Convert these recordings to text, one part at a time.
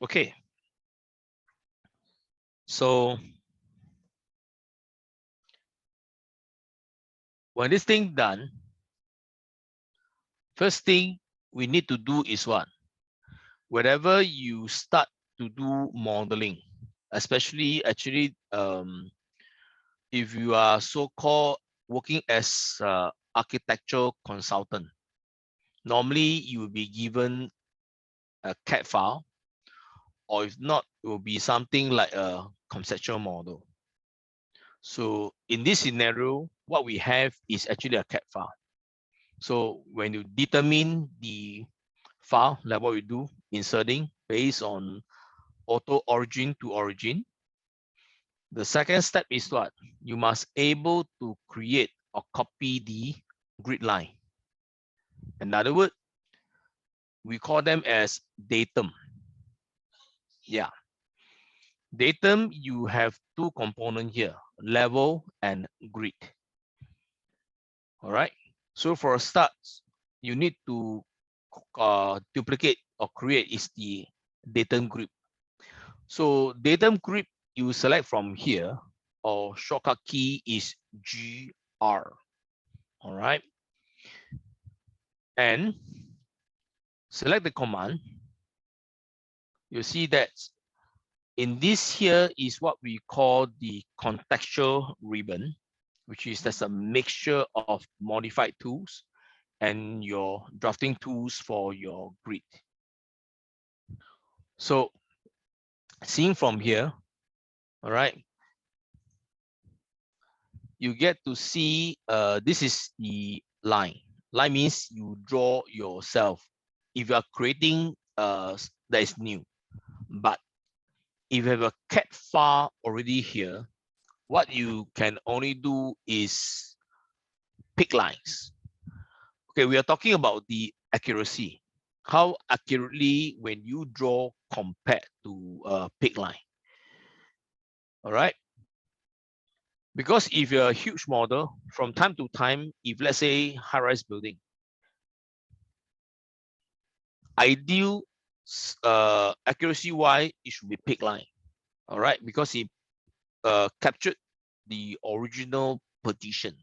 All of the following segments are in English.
Okay. So when this thing done, first thing we need to do is what? Whenever you start to do modeling, especially actually if you are so-called working as architectural consultant, normally you will be given a CAD file, or if not, it will be something like a conceptual model. So in this scenario, what we have is actually a CAD file. So when you determine the file, like what we do, inserting based on auto origin to origin, the second step is what? You must able to create or copy the grid line. In other words, we call them as datum. Yeah. Datum, you have two components here, level and grid. All right. So for a start, you need to duplicate or create is the datum group. So datum group, you select from here, or shortcut key is GR. All right. And select the command. You see that in this here is what we call the contextual ribbon, which is that's a mixture of modified tools and your drafting tools for your grid. So seeing from here, all right, you get to see this is the line. Line means you draw yourself. If you are creating that is new, but if you have a CAD file already here, what you can only do is pick lines. Okay, we are talking about the accuracy. How accurately when you draw compared to a pick line. All right. Because if you're a huge model, from time to time, if let's say high-rise building, ideal accuracy-wise, it should be pick line. All right, because it captured the original position.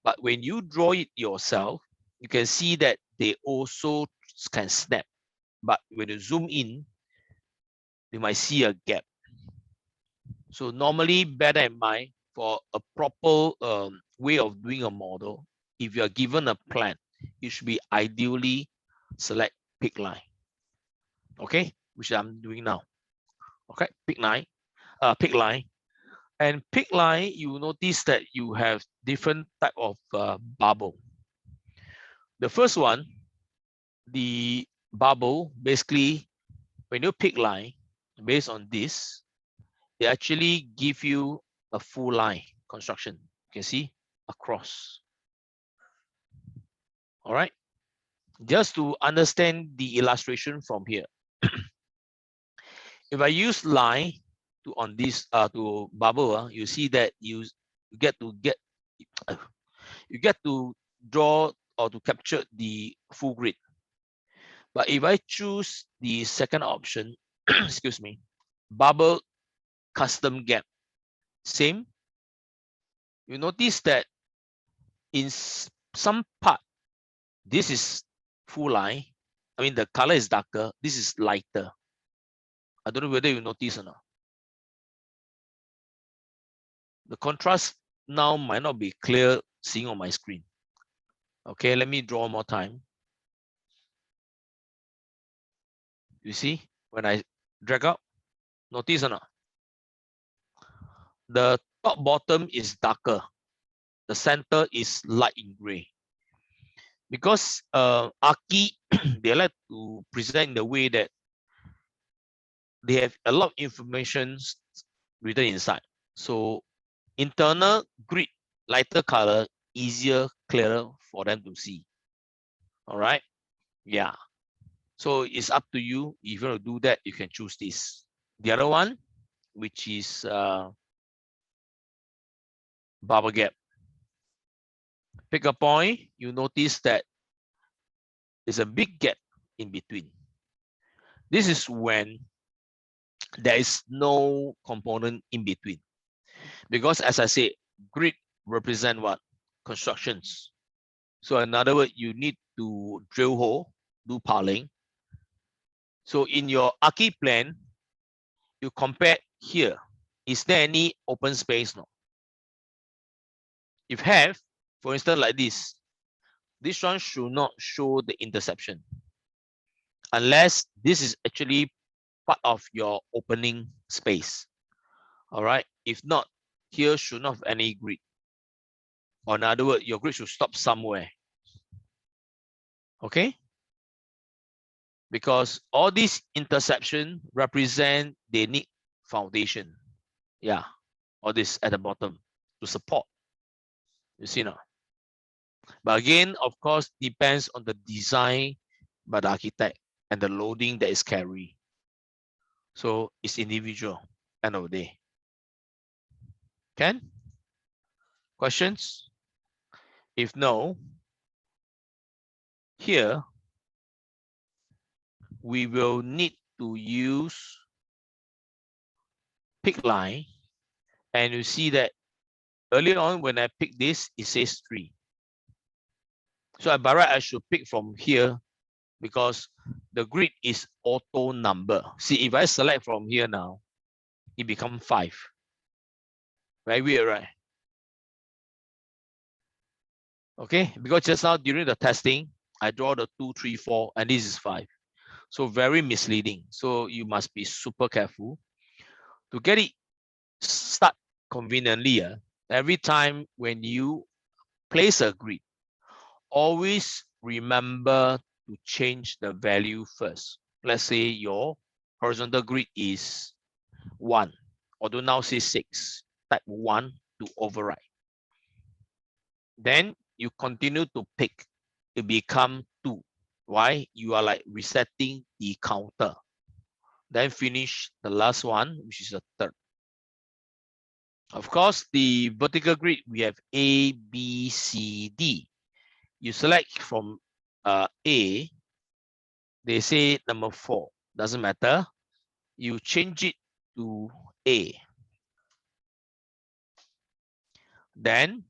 But when you draw it yourself, you can see that they also can snap. But when you zoom in, you might see a gap. So normally, bear that in mind, for a proper way of doing a model, if you are given a plan, you should be ideally select pick line. Okay, which I'm doing now. Okay, pick line. And pick line, you notice that you have different type of bubble. The first one, the bubble, basically, when you pick line, based on this, they actually give you a full line construction. You can see across. All right. Just to understand the illustration from here. If I use line to on this to bubble, you see that you get to draw or to capture the full grid. But if I choose the second option, excuse me, bubble custom gap, same. You notice that in some part, this is full line. I mean, the color is darker. This is lighter. I don't know whether you notice or not. The contrast now might not be clear seeing on my screen. Okay, let me draw more time. You see, when I drag out, notice or not? The top bottom is darker. The center is light in gray. Because Archi, they like to present in the way that they have a lot of information written inside. So internal grid, lighter color, easier, clearer for them to see. All right. Yeah. So it's up to you. If you want to do that, you can choose this. The other one, which is bubble gap. Pick a point, you notice that there's a big gap in between. This is when there is no component in between. Because as I said, grid represent what? Constructions. So in other words, you need to drill hole, do piling. So in your Archi plan, you compare here. Is there any open space? No. If have, for instance, like this one should not show the intersection unless this is actually part of your opening space. All right. If not, here should not have any grid. Or in other words, your grid should stop somewhere. Okay. Because all these intersection represent they need foundation. Yeah. All this at the bottom to support. You see now. But again, of course, depends on the design by the architect and the loading that is carried. So it's individual, end of the day. Can? Questions? If no, here we will need to use pick line. And you see that earlier on when I pick this, it says 3. So by right, I should pick from here because the grid is auto number. See, if I select from here now, it becomes 5. Very weird, right? Okay, because just now during the testing, I draw the 2, 3, 4, and this is 5. So very misleading. So you must be super careful to get it start conveniently. Every time when you place a grid, always remember to change the value first. Let's say your horizontal grid is 1, although now say 6, type 1 to override. Then you continue to pick, it become 2. Why? You are like resetting the counter. Then finish the last one, which is the third. Of course, the vertical grid, we have A, B, C, D. You select from A, they say number 4, doesn't matter. You change it to A. Then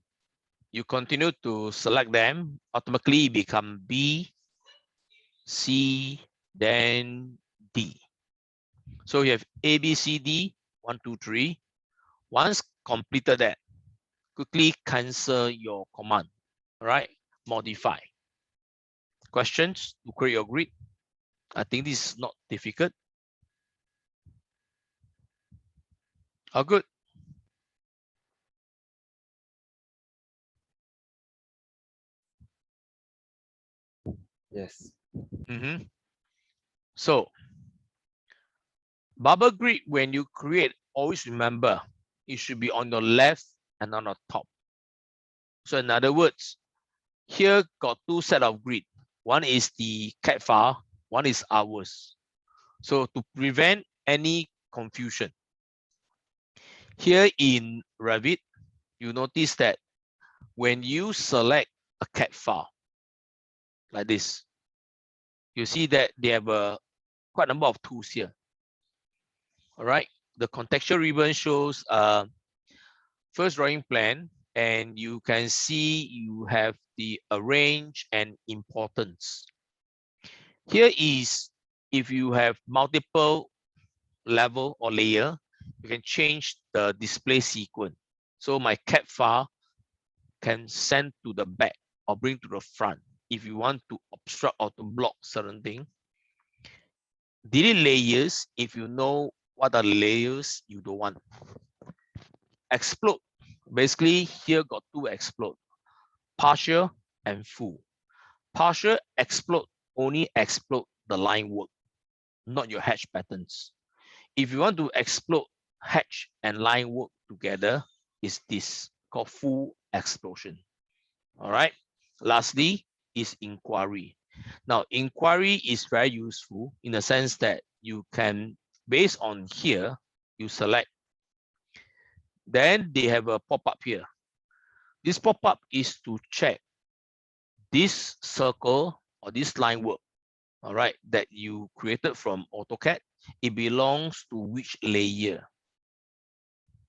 you continue to select them, automatically become B, C, then D. So you have A, B, C, D, 1, 2, 3. Once completed that, quickly cancel your command, all right? Modify. Questions to create your grid? I think this is not difficult. All good. Yes. So, bubble grid, when you create, always remember, it should be on the left and on the top. So in other words, here got 2 set of grid. One is the CAD file, one is ours. So to prevent any confusion, here in Revit, you notice that when you select a CAD file like this, you see that they have quite a number of tools here. All right, the contextual ribbon shows first drawing plan, and you can see you have the arrange and importance. Here is if you have multiple level or layer, you can change the display sequence. So my CAD file can send to the back or bring to the front if you want to obstruct or to block certain thing. Delete layers if you know what are the layers you don't want. Explode. Basically, here got 2 explode, partial and full. Partial explode only explode the line work, not your hatch patterns. If you want to explode hatch and line work together, is this called full explosion. All right. Lastly is inquiry. Now, inquiry is very useful in the sense that you can, based on here, you select. Then they have a pop-up here. This pop-up is to check this circle or this line work. all right, that you created from AutoCAD, it belongs to which layer,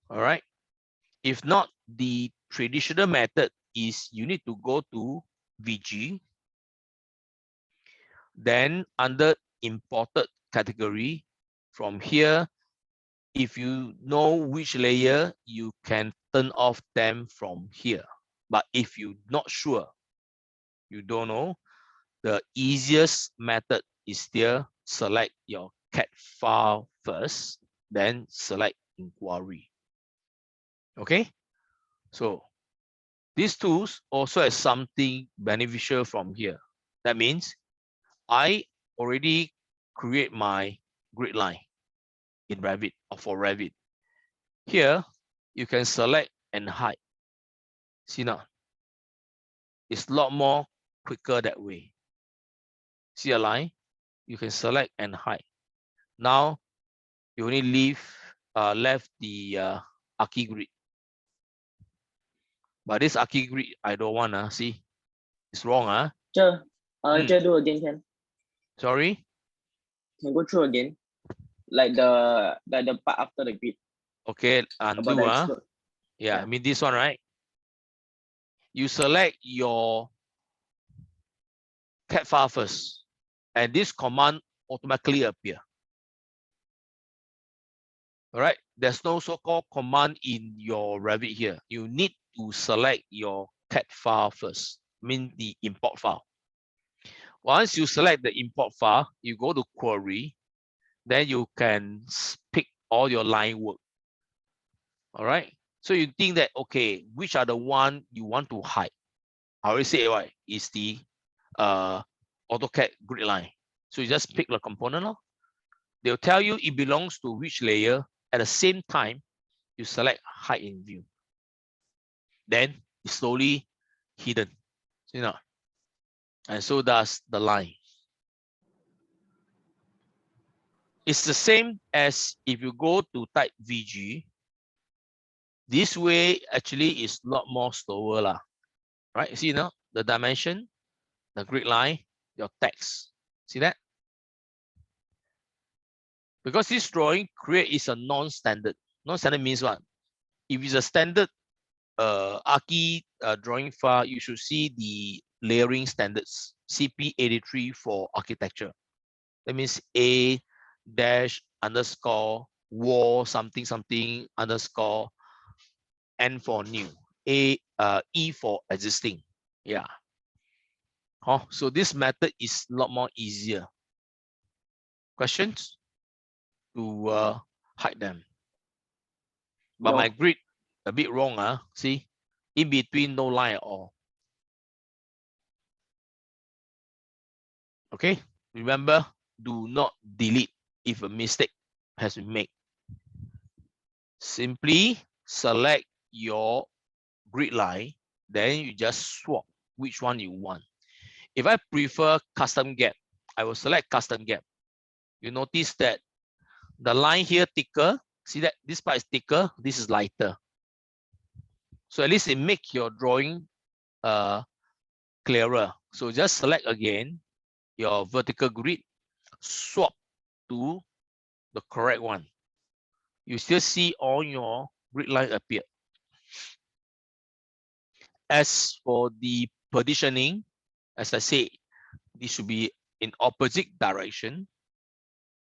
all right? If not, the traditional method is you need to go to VG, then under imported category, from here, if you know which layer, you can turn off them from here. But if you're not sure, you don't know, the easiest method is still select your CAD file first, then select inquiry. Okay, so these tools also have something beneficial from here. That means I already create my grid line in Revit or for Revit. Here, you can select and hide. See now, it's a lot more quicker that way. See a line, you can select and hide. Now, you only left the Archi grid. But this Archi grid, I don't want to see. It's wrong. Just do again, can? Sorry? Can go through again? Like the part after the grid. Okay, undo. Yeah, I mean this one, right? You select your CAD file first, and this command automatically appear. All right, there's no so-called command in your Revit here. You need to select your CAD file first, mean the import file. Once you select the import file, you go to query, then you can pick all your line work. All right, so you think that, okay, which are the one you want to hide? I already say, right, is the AutoCAD grid line. So you just pick the component. They'll tell you it belongs to which layer. At the same time, you select hide in view. Then it's slowly hidden. You know, and so does the line. It's the same as if you go to type VG. This way actually is a lot more slower lah. Right? See now the dimension, the grid line, your text. See that? Because this drawing create is a non-standard. Non-standard means what? If it's a standard Archi drawing file, you should see the layering standards, CP83 for architecture. That means A dash underscore wall something something underscore N for new, E for existing. Yeah. So this method is a lot more easier. Questions to hide them? But No. my grid a bit wrong. See, in between no line at all. Okay, remember, do not delete if a mistake has been made. Simply select your grid line, then you just swap which one you want. If I prefer custom gap, I will select custom gap. You notice that the line here thicker. See that this part is thicker, this is lighter. So at least it makes your drawing clearer. So just select again your vertical grid, swap to the correct one. You still see all your grid line appear. As for the positioning, as I say, this should be in opposite direction.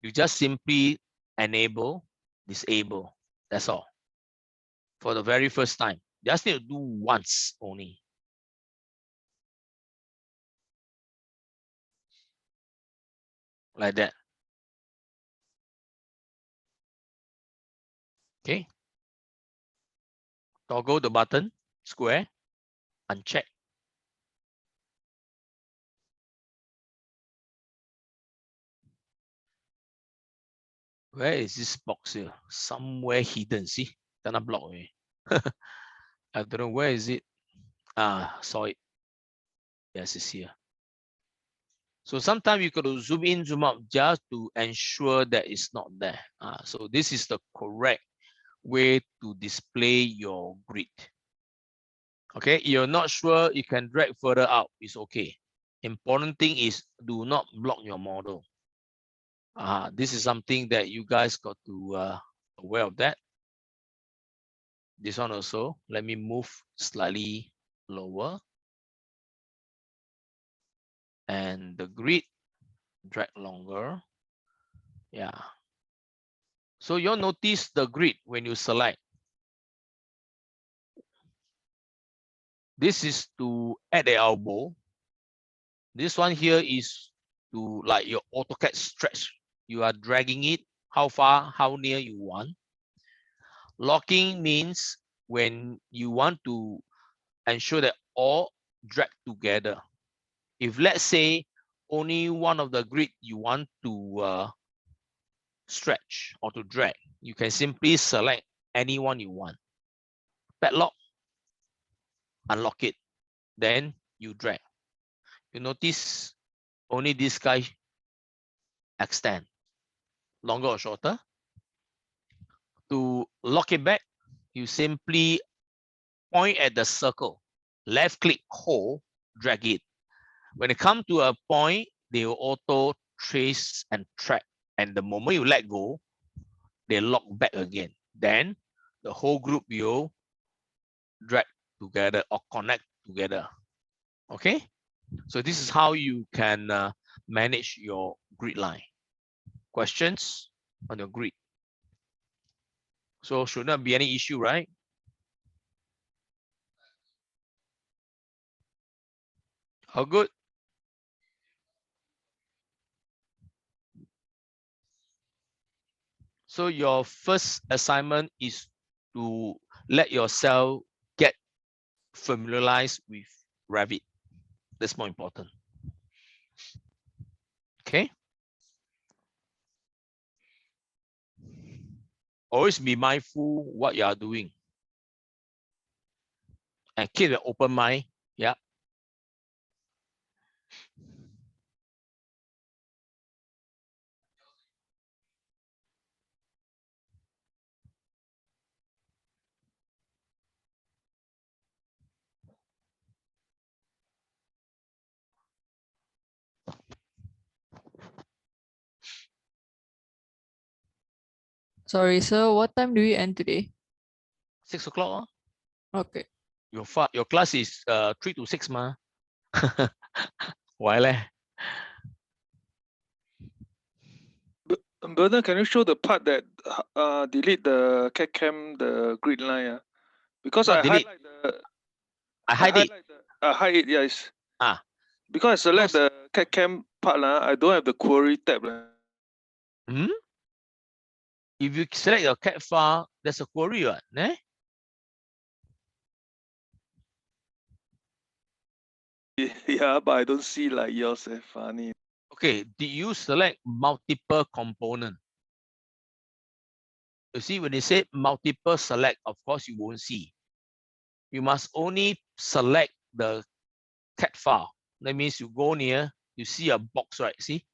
You just simply enable, disable. That's all. For the very first time, just need to do once only. Like that. Okay. Toggle the button, square, uncheck. Where is this box here? Somewhere hidden. See, cannot block me. I don't know where is it. Saw it. Yes, it's here. So sometimes you got to zoom in, zoom out just to ensure that it's not there. So this is the correct way to display your grid. Okay, you're not sure, you can drag further out. It's okay. Important thing is do not block your model. This is something that you guys got to aware of that. This one also, let me move slightly lower. And the grid, drag longer. Yeah. So you'll notice the grid when you select. This is to add the elbow. This one here is to like your AutoCAD stretch. You are dragging it how far, how near you want. Locking means when you want to ensure that all drag together. If let's say only one of the grid you want to stretch or to drag, you can simply select any one you want. Padlock, unlock it, then you drag. You notice only this guy extend, longer or shorter. To lock it back, you simply point at the circle, left click, hold, drag it. When it comes to a point, they will auto trace and track. And the moment you let go, they lock back again. Then the whole group will drag together or connect together. Okay, so this is how you can manage your grid line. Questions on your grid? So should not be any issue, right? How good? So your first assignment is to let yourself get familiarized with Revit. That's more important. Okay. Always be mindful what you are doing and keep an open mind. Yeah. Sorry, sir. What time do we end today? 6 o'clock. Okay. Your class is 3 to 6 ma. Why leh? Bernard, can you show the part that delete the CAD cam, the grid line? Because Not I delete. highlight the. I hide it. Hide it, yes. Because Because I select the CAD cam part, I don't have the query tab. If you select your CAD file, there's a query, right? Eh? Yeah, but I don't see like yours. Funny. Okay, did you select multiple component? You see, when they say multiple select, of course you won't see. You must only select the CAD file. That means you go near, you see a box, right? See?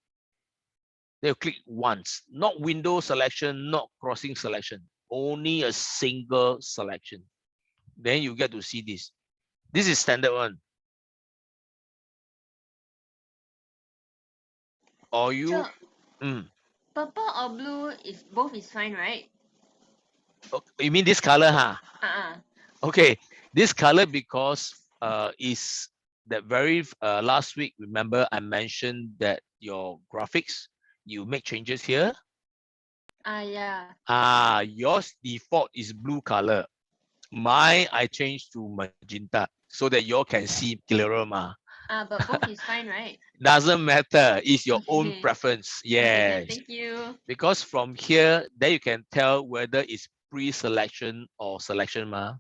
Then you click once, not window selection, not crossing selection, only a single selection. Then you get to see this. This is standard one. Or you, purple or blue is both is fine, right? you mean this color, huh? Okay, this color because is that very last week. Remember, I mentioned that your graphics you make changes here. Yeah. Yours default is blue color. Mine I changed to magenta so that you all can see clearer ma. But both is fine, right? Doesn't matter. It's your own Okay. preference. Okay, then Yes. thank you. Because from here, then you can tell whether it's pre-selection or selection ma.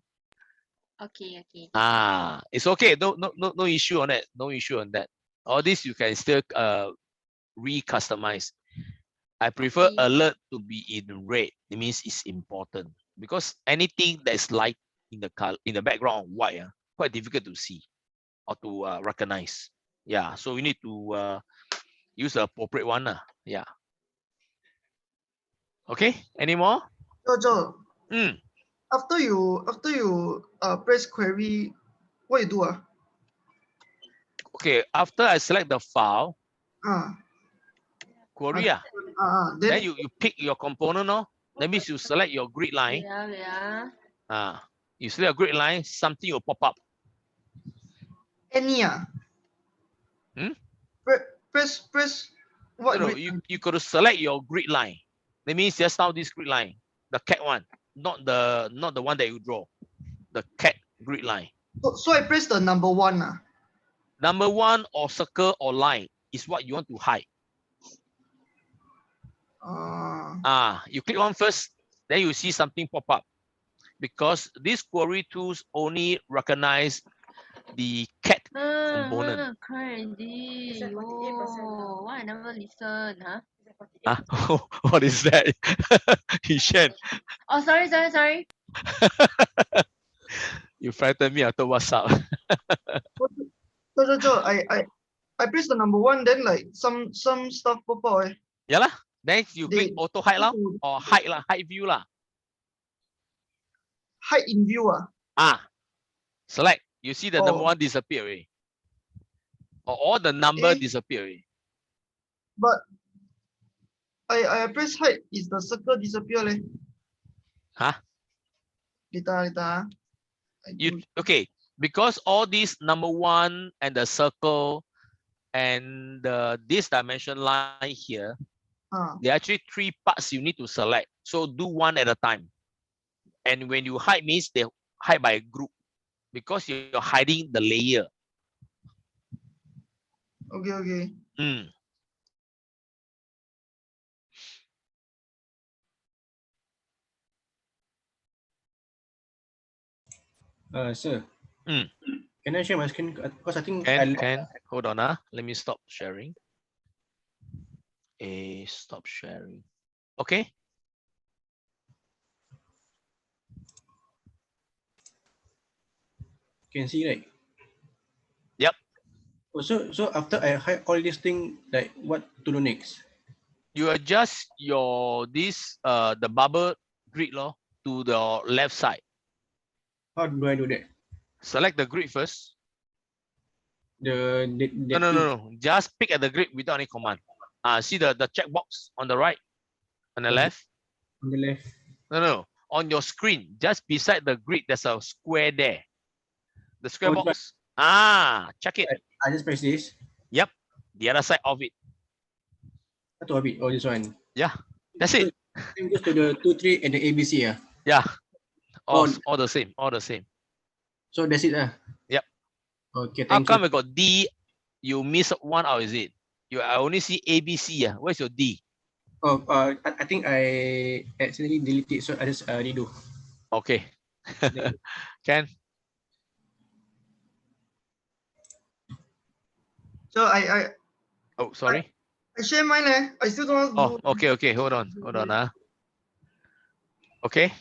Okay. It's okay. No issue on that. No issue on that. All this you can still re-customize. I prefer Okay. alert to be in red. It means it's important because anything that is light in the color in the background white, quite difficult to see or to recognize. Yeah, so we need to use the appropriate one. Yeah. Okay. Any more? Joe. Mm. After you press query, what you do? okay, after I select the file, query, then you pick your component, no? That means you select your grid line. Yeah. You select a grid line, something will pop up. Any Hmm? Press what No, grid? you got to select your grid line. That means just now this grid line, the CAD one, not the one that you draw, the CAD grid line. So I press the number 1. Number 1 or circle or line is what you want to hide. You click on first, then you see something pop up. Because these query tools only recognize the CAD component. Crazy. Oh, why I never listen, huh? What is that? Hishan, Oh, sorry. you frightened me. I thought, what's up? I press the number 1, then like some stuff pop out. Yeah lah. Then you click auto hide lah, or hide view lah. Hide in view. Select. You see the number 1 disappear already. Or all the number disappear already. But I press hide, is the circle disappear leh? Huh? Later. Okay, because all these number 1 and the circle and this dimension line here, there are actually 3 parts you need to select. So do one at a time. And when you hide means they hide by a group because you're hiding the layer. Okay. Sir. Can I share my screen? Because I think can. Hold on. Let me stop sharing. Stop sharing. Okay. Can see, right? Yep. Oh, so after I hide all this thing, like what to do next? You adjust the bubble grid to the left side. How do I do that? Select the grid first. No. Just pick at the grid without any command. See the checkbox on the right, on the left. On the left. No. On your screen, just beside the grid, there's a square there. The square box. Check it. I just press this. Yep. The other side of it. What of it? Oh, this one. Yeah. That's it. Same goes to the 2, 3 and the ABC. Yeah. All the same. All the same. So that's it. Yep. Okay. How Thank come you. I got D? You miss one out, is it? I only see ABC. Where's your D? Oh, I think I accidentally deleted it, so I just redo. Okay. Can. So I Oh, sorry. I share mine. I still don't want to do. Okay. Hold on. Okay.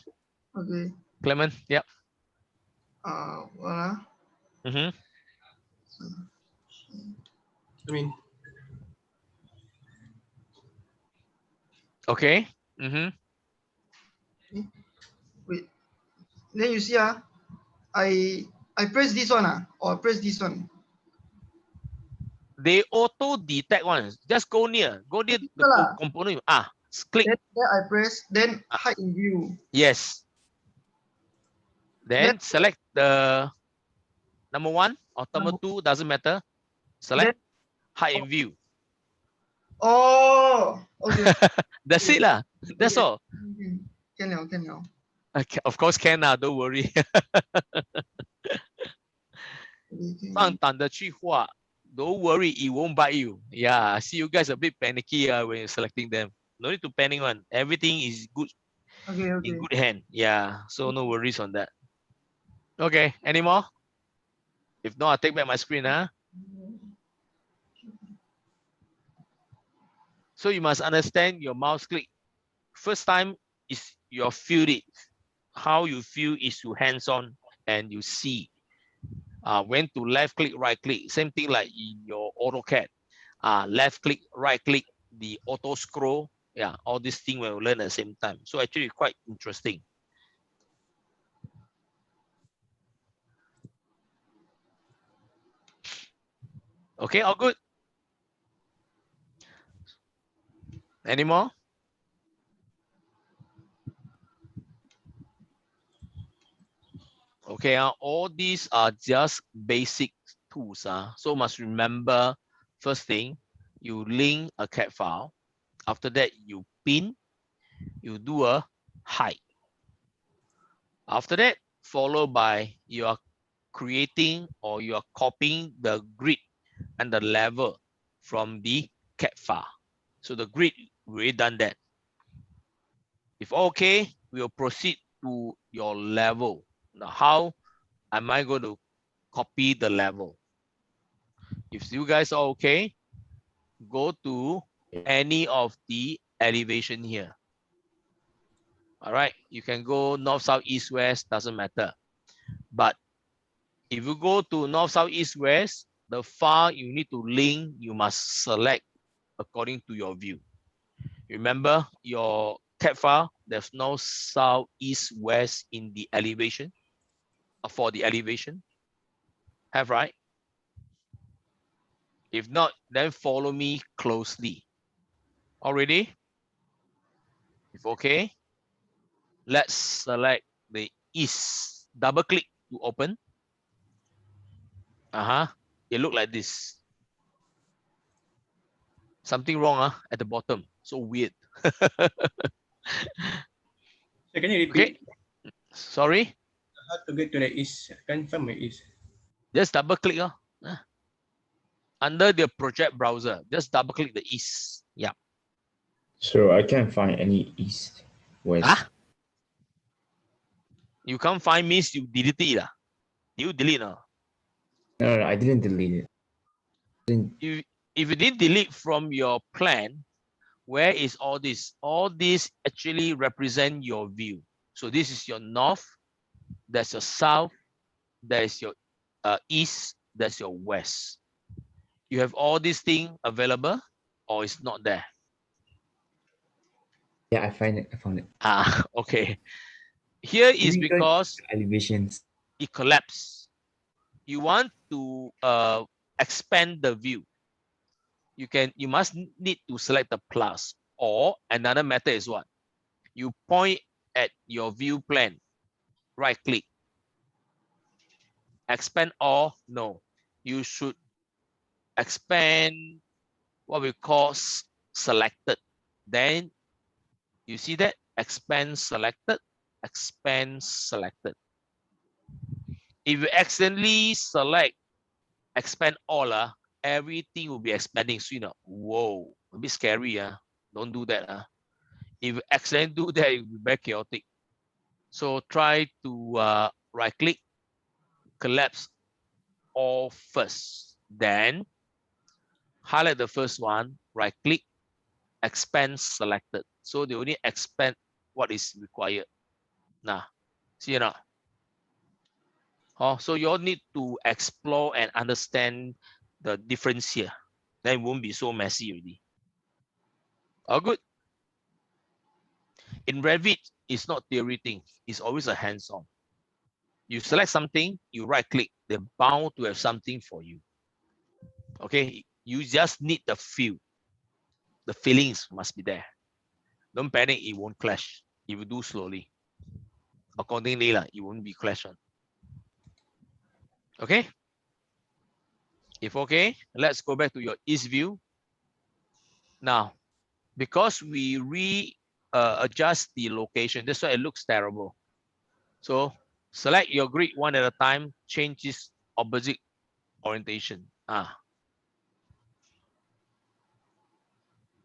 Okay. Clement. Yep. Voilà. Okay. Wait. Then you see I press this one or press this one. They auto detect one. Just go near the component. Click. Then I press, then hide in view. Yes. Then select the number 1 or number 2, doesn't matter. Select hide in view. Oh, okay. That's it lah. That's all. Can now. Okay, of course can lah. Don't worry. 上胆的去画. Don't worry, it won't bite you. Yeah, I see you guys a bit panicky when you're selecting them. No need to panic one. Everything is good. Okay. In good hand. Yeah, so no worries on that. Okay, any more? If not, I'll take back my screen. So you must understand your mouse click. First time is you feel it. How you feel is you hands-on and you see. When to left click, right click. Same thing like in your AutoCAD. Left click, right click, the auto scroll. Yeah, all these things we'll learn at the same time. So actually quite interesting. Okay, all good? Any more? Okay, all these are just basic tools. So must remember, first thing, you link a CAD file. After that, you pin, you do a height. After that, followed by you are creating or you are copying the grid and the level from the CAD file. So the grid, we already done that. If okay, we'll proceed to your level. Now, how am I going to copy the level? If you guys are okay, go to any of the elevation here. All right, you can go north, south, east, west, doesn't matter. But if you go to north, south, east, west, the file you need to link, you must select according to your view. Remember your CAD file, there's no south, east, west in the elevation, for the elevation. Have, right? If not, then follow me closely. Already? If okay, let's select the east. Double click to open. It look like this. Something wrong at the bottom. So weird. So can you Okay. repeat Sorry. how to get to the east? I can't find my east. Just double click. Under the project browser, just double click the east. Yeah. So I can't find any east, west. Ah? You can't find means you delete it. You delete. No, I didn't delete it. If you didn't delete from your plan, where is all this? All this actually represent your view. So this is your north, that's your south, that is your east, that's your west. You have all these things available or it's not there? Yeah, I found it. Okay. Here is Maybe go because elevations. it collapsed. You want to expand the view. You must need to select the plus, or another method is what? You point at your view plan, right click. Expand all? No. You should expand what we call selected. Then you see that expand selected, expand selected. If you accidentally select expand all, everything will be expanding. So whoa, a bit scary. Don't do that. If you accidentally do that, it will be very chaotic. So try to right click, collapse all first. Then highlight the first one, right click, expand selected. So they only expand what is required. Now, see or not? So you all need to explore and understand the difference here. Then it won't be so messy already. All good. In Revit, it's not theory thing. It's always a hands-on. You select something, you right click, they're bound to have something for you. Okay, you just need the feel. The feelings must be there. Don't panic, it won't clash. If you do slowly. Accordingly, it won't be clash on. Okay? If okay, let's go back to your east view. Now, because we adjust the location, that's why it looks terrible. So select your grid one at a time, change this opposite orientation.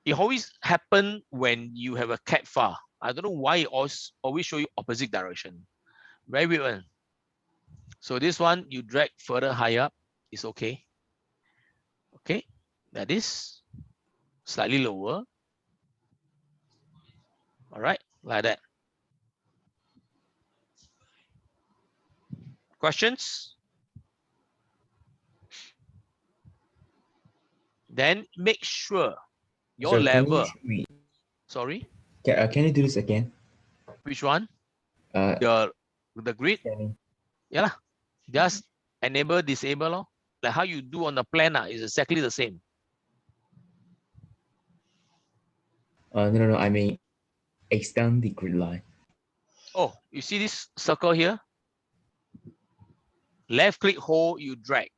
It always happen when you have a CAD file. I don't know why it always show you opposite direction. Very weird one. So this one, you drag further higher up, it's okay. Okay, that is slightly lower. All right, like that. Questions? Then make sure your So can you level. show me? Sorry, Can you do this again? which one? Uh, The grid? scanning. Yeah, just enable, disable. like how you do on the plan is exactly the same. No, I mean extend the grid line. Oh, you see this circle here? Left click, hold, you drag.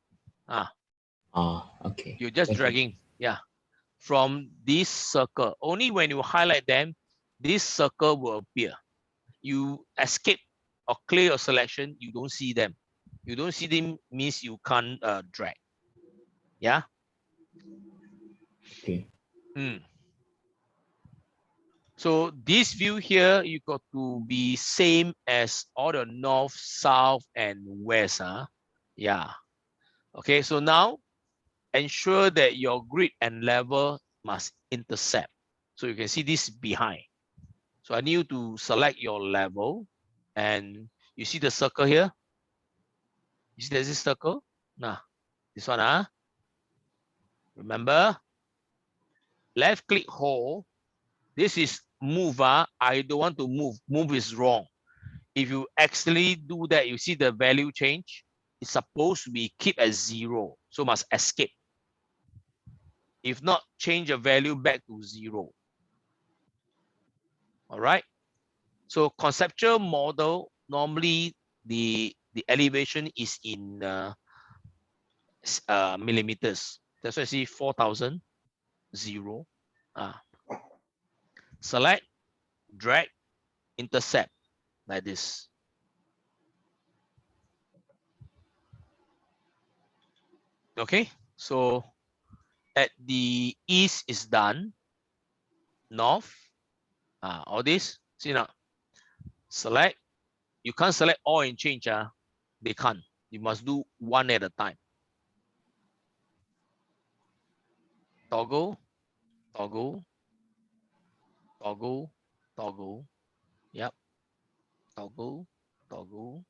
Okay. You're just Thank you. dragging, yeah, from this circle. Only when you highlight them, this circle will appear. You escape or clear your selection, you don't see them. You don't see them means you can't drag. Yeah. Okay. So this view here, you got to be same as all the north, south, and west. Yeah. Okay, so now ensure that your grid and level must intercept. So you can see this behind. So I need you to select your level, and you see the circle here. You see there's this circle? Nah, this one. Remember, left click hold. This is move. I don't want to move. Move is wrong. If you actually do that, you see the value change. It's supposed to be keep at 0. So must escape. If not, change the value back to 0. All right. So conceptual model, normally the elevation is in millimeters. That's why I see 4,000, 0. Select, drag, intercept like this. Okay, so at the east is done. North, all this. See now, select. You can't select all and change. They can't. You must do one at a time. Toggle, toggle, toggle, toggle. Yep. Toggle, toggle.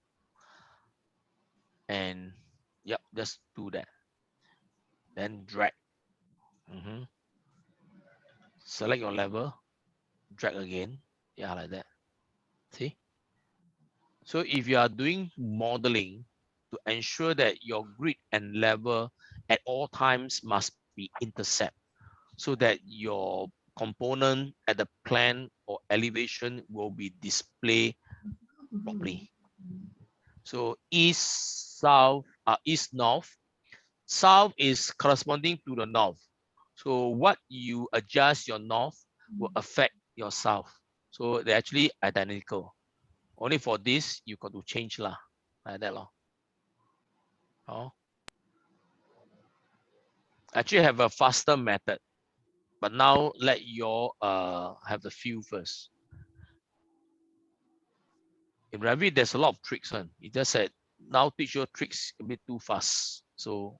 And yep, just do that. Then drag. Select your level, drag again. Yeah, like that. See? So if you are doing modeling, to ensure that your grid and level at all times must be intercept, so that your component at the plan or elevation will be displayed properly. So east, south, east, north. South is corresponding to the north. So what you adjust your north will affect your south. So they're actually identical. Only for this, you got to change lah, like that lah. Oh. Actually have a faster method, but now let you have the feel first. In Revit, there's a lot of tricks on. It just said now teach your tricks a bit too fast. So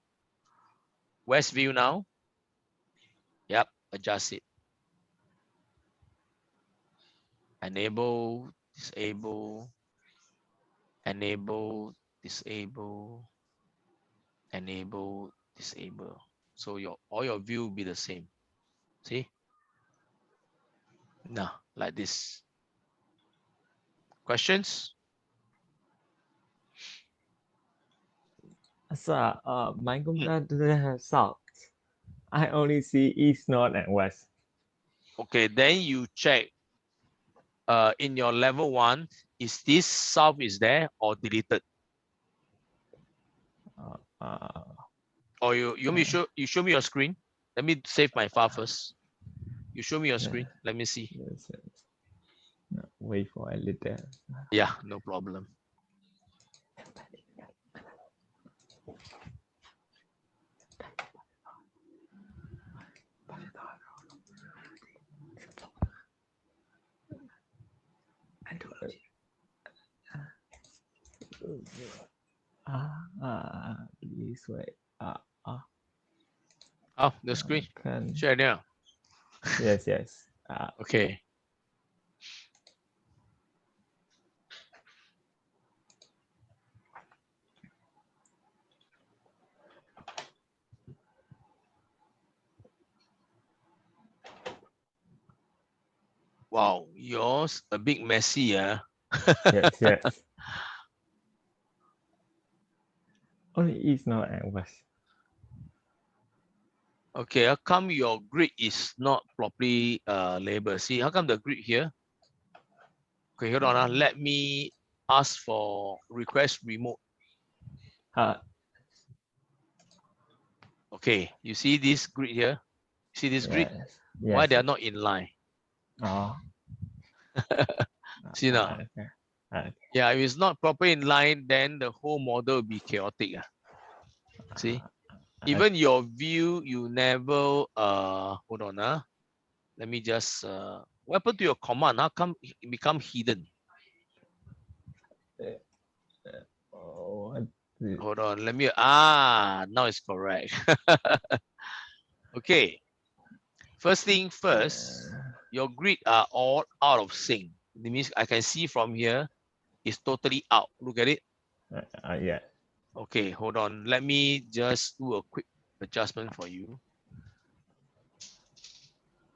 west view now. Yep, adjust it. Enable, disable, enable, disable, enable, disable. So all your view will be the same. See? Now, like this. Questions? Sir, my computer doesn't have south. I only see east, north, and west. Okay, then you check in your level 1, is this south is there or deleted? Or you want me to show me your screen? Let me save my file first. You show me your screen. Let me see. Yes. No, wait for a little. Yeah, no problem. This way. Oh, the screen. Can... Share now. Yes. Okay. Wow, yours a bit messy, Yes. Only east, north, and west. Okay, how come your grid is not properly labeled? See, how come the grid here? Okay, hold on. Let me ask for request remote. Okay, you see this grid here? See this grid? Yes. Why Yes. they are not in line? Oh. See now? Okay. Okay. Yeah, if it's not properly in line, then the whole model will be chaotic. See? Even your view, you never hold on. Let me just what happened to your command? How come it become hidden? Oh, Hold on, let me now it's correct. Okay. First thing first, your grid are all out of sync. That means I can see from here it's totally out. Look at it. yeah. Okay, hold on. Let me just do a quick adjustment for you.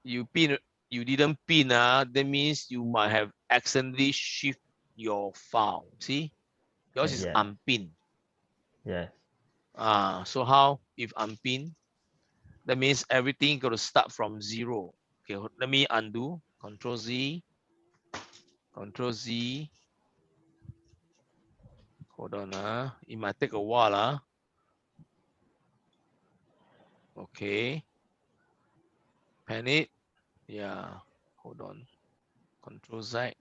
You didn't pin, that means you might have accidentally shift your file. See? Yours is Yeah. unpinned. Yes. So how if unpinned? That means everything got to start from 0. Okay, let me undo. Control Z. Control Z. Hold on. It might take a while. Okay. Pan it. Yeah. Hold on. Control Z.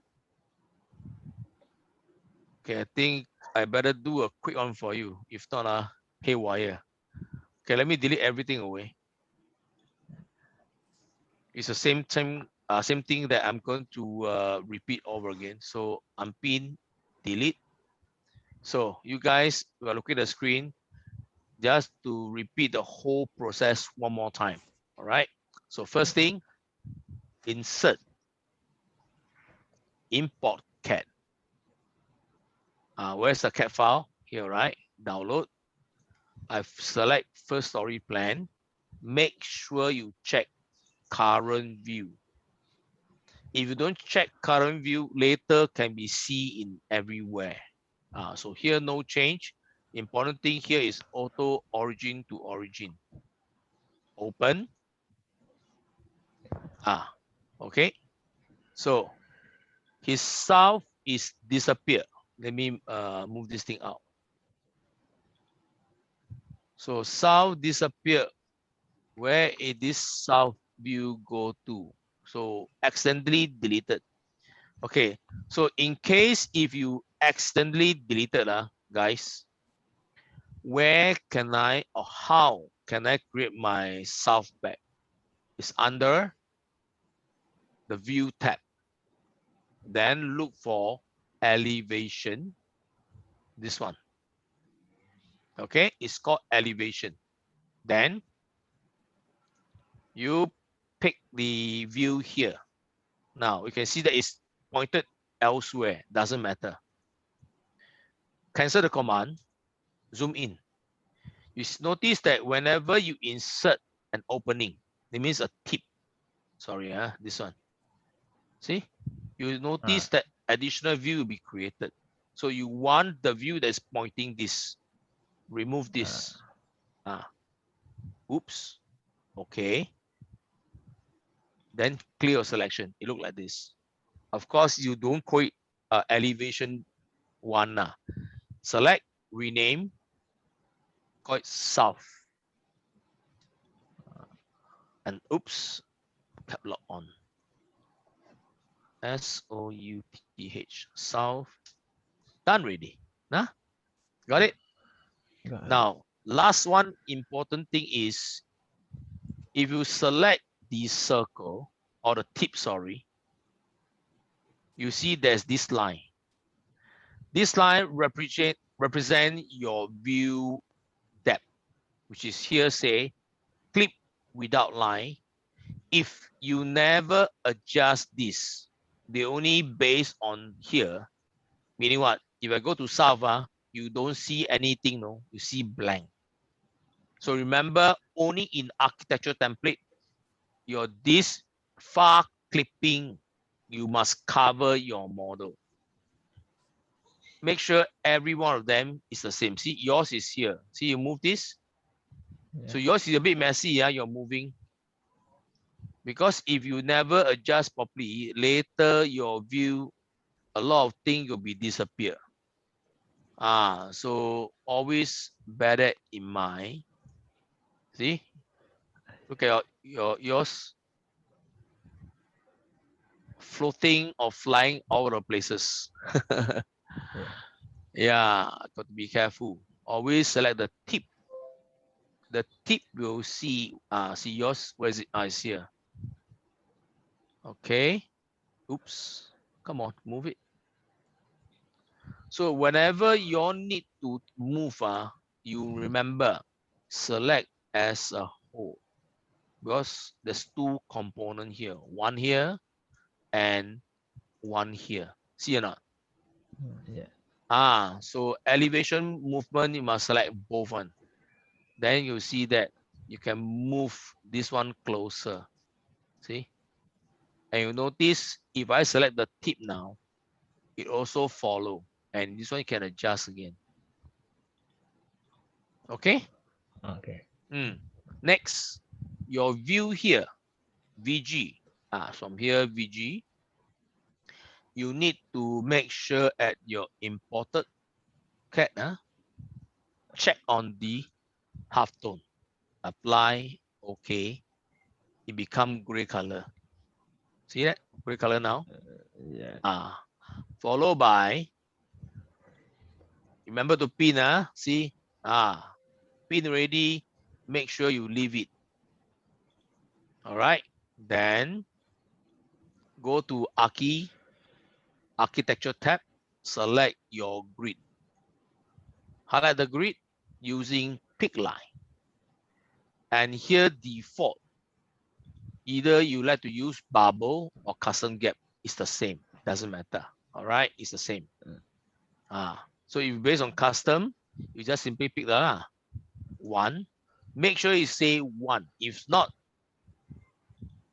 Okay, I think I better do a quick one for you. If not, haywire. Okay, let me delete everything away. It's the same thing that I'm going to repeat over again. So unpin, delete. So you guys are looking at the screen just to repeat the whole process one more time. All right. So first thing, insert, import CAD. Where's the CAD file? Here, right? Download. I select first story plan. Make sure you check current view. If you don't check current view, later can be seen everywhere. So here, no change. Important thing here is auto origin to origin. Open. Okay. So his south is disappear. Let me move this thing out. So south disappear. Where is this south view go to? So accidentally deleted. Okay. So in case if you accidentally deleted, guys, where can I or how can I create my south back? It's under the view tab. Then look for elevation. This one. Okay, it's called elevation. Then you pick the view here. Now you can see that it's pointed elsewhere. Doesn't matter. Cancel the command. Zoom in. You notice that whenever you insert an opening, it means a tip. Sorry, this one. See, you notice that additional view will be created. So you want the view that's pointing this. Remove this. Oops. Okay. Then clear your selection. It look like this. Of course, you don't call it elevation 1. Select, rename, call it south. And oops, cap lock on. SOUTH, south. Done already. Nah? Got it? Now, last one important thing is if you select the circle or the tip, sorry, you see there's this line. This line represent your view depth, which is here say clip without line. If you never adjust this, they only based on here, meaning what? If I go to south, you don't see anything, no, you see blank. So remember, only in architecture template, your this far clipping, you must cover your model. Make sure every one of them is the same. See, yours is here. See, you move this. So yours is a bit messy, yeah, you're moving. Because if you never adjust properly, later your view, a lot of things will be disappear. So always bear that in mind. See? Look at yours floating or flying all over the places. Yeah, got to be careful. Always select the tip. The tip will see yours. Where is it? It's here. Okay. Oops. Come on, move it. So whenever you need to move, you remember select as a whole, because there's two components here, one here and one here. See or not? Yeah. So elevation movement, you must select both one. Then you see that you can move this one closer. See? And you notice if I select the tip now, it also follow. And this one you can adjust again. Okay? Okay. Next, your view here, VG. From here, VG. You need to make sure at your imported CAD, check on the halftone. Apply, okay. It become gray color. See that? Gray color now. Yeah. Followed by, remember to pin, see? Pin ready, make sure you leave it. All right. Then go to Architecture tab, select your grid. Highlight the grid using pick line. And here default, either you like to use bubble or custom gap, it's the same, doesn't matter. All right, it's the same. So if based on custom, you just simply pick the one. Make sure you say one. If not,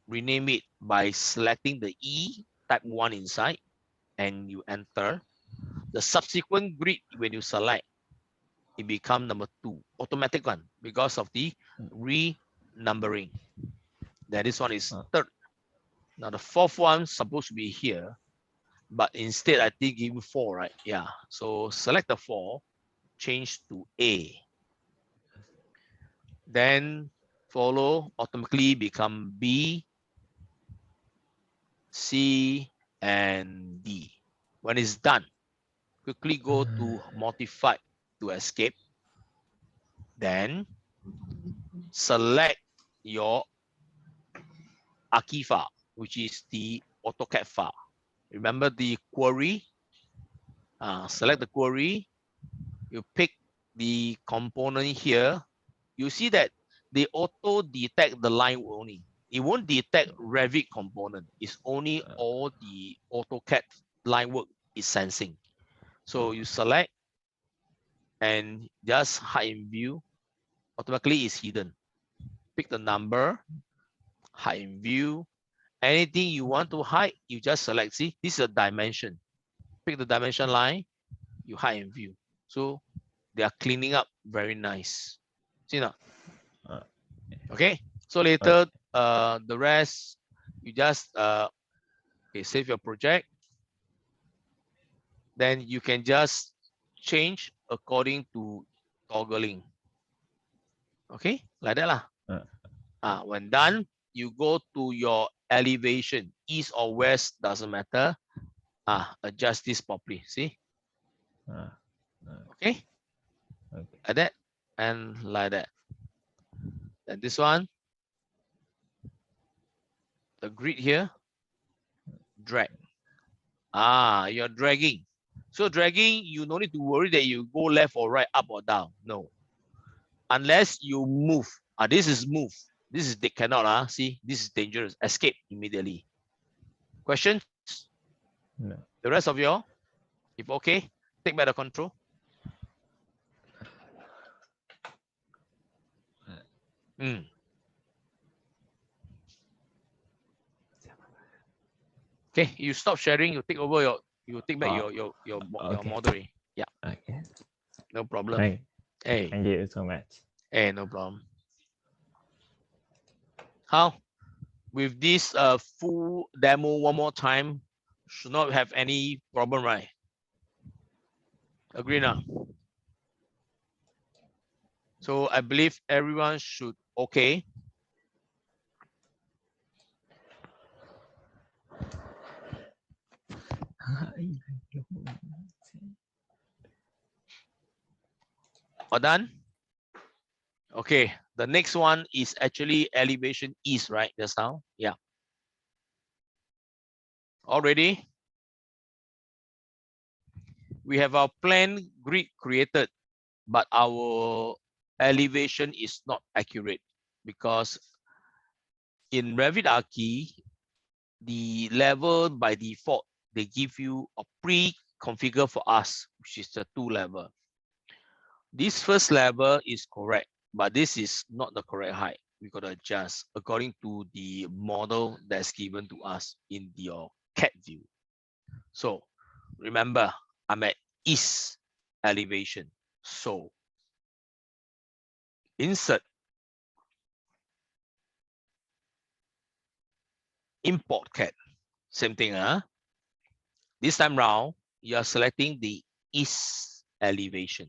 rename it by selecting the E, type 1 inside, and you enter. The subsequent grid, when you select, it becomes number 2, automatic one, because of the renumbering. Then this one is third. Now the fourth one supposed to be here, but instead I think give 4, right? Yeah. So select the 4, change to A. Then follow automatically become B, C, and D. When it's done, quickly go to modified to escape. Then select your Archi file, which is the AutoCAD file. Remember the query? Select the query. You pick the component here. You see that they auto detect the line only. It won't detect Revit component. It's only all the AutoCAD line work is sensing. So you select and just hide in view. Automatically it's hidden. Pick the number, hide in view. Anything you want to hide, you just select. See, this is a dimension. Pick the dimension line, you hide in view. So they are cleaning up very nice. See now? Okay. So later, the rest, you just save your project. Then you can just change according to toggling. Okay, like that lah. When done, you go to your elevation, east or west, doesn't matter. Adjust this properly. See? Okay. Like that and like that. And this one, the grid here, drag. You're dragging. So dragging, you don't need to worry that you go left or right, up or down. No. Unless you move. This is move. This is they cannot. See, this is dangerous. Escape immediately. Questions? No. The rest of y'all, if okay, take back the control. Okay, you stop sharing. You take over you take back your model. Yeah. Okay. No problem. Thank you so much. Hey, no problem. How? With this full demo one more time, should not have any problem, right? Agree now? So I believe everyone should okay. All done? Okay, the next one is actually elevation east, right? Just now. Yeah. Already? We have our plan grid created, but our elevation is not accurate because in Revit Archi, the level by default, they give you a pre-configure for us, which is the 2 level. This first level is correct, but this is not the correct height. We got to adjust according to the model that's given to us in your CAD view. So remember, I'm at east elevation. So insert, import CAD. Same thing, huh? This time round, you are selecting the east elevation.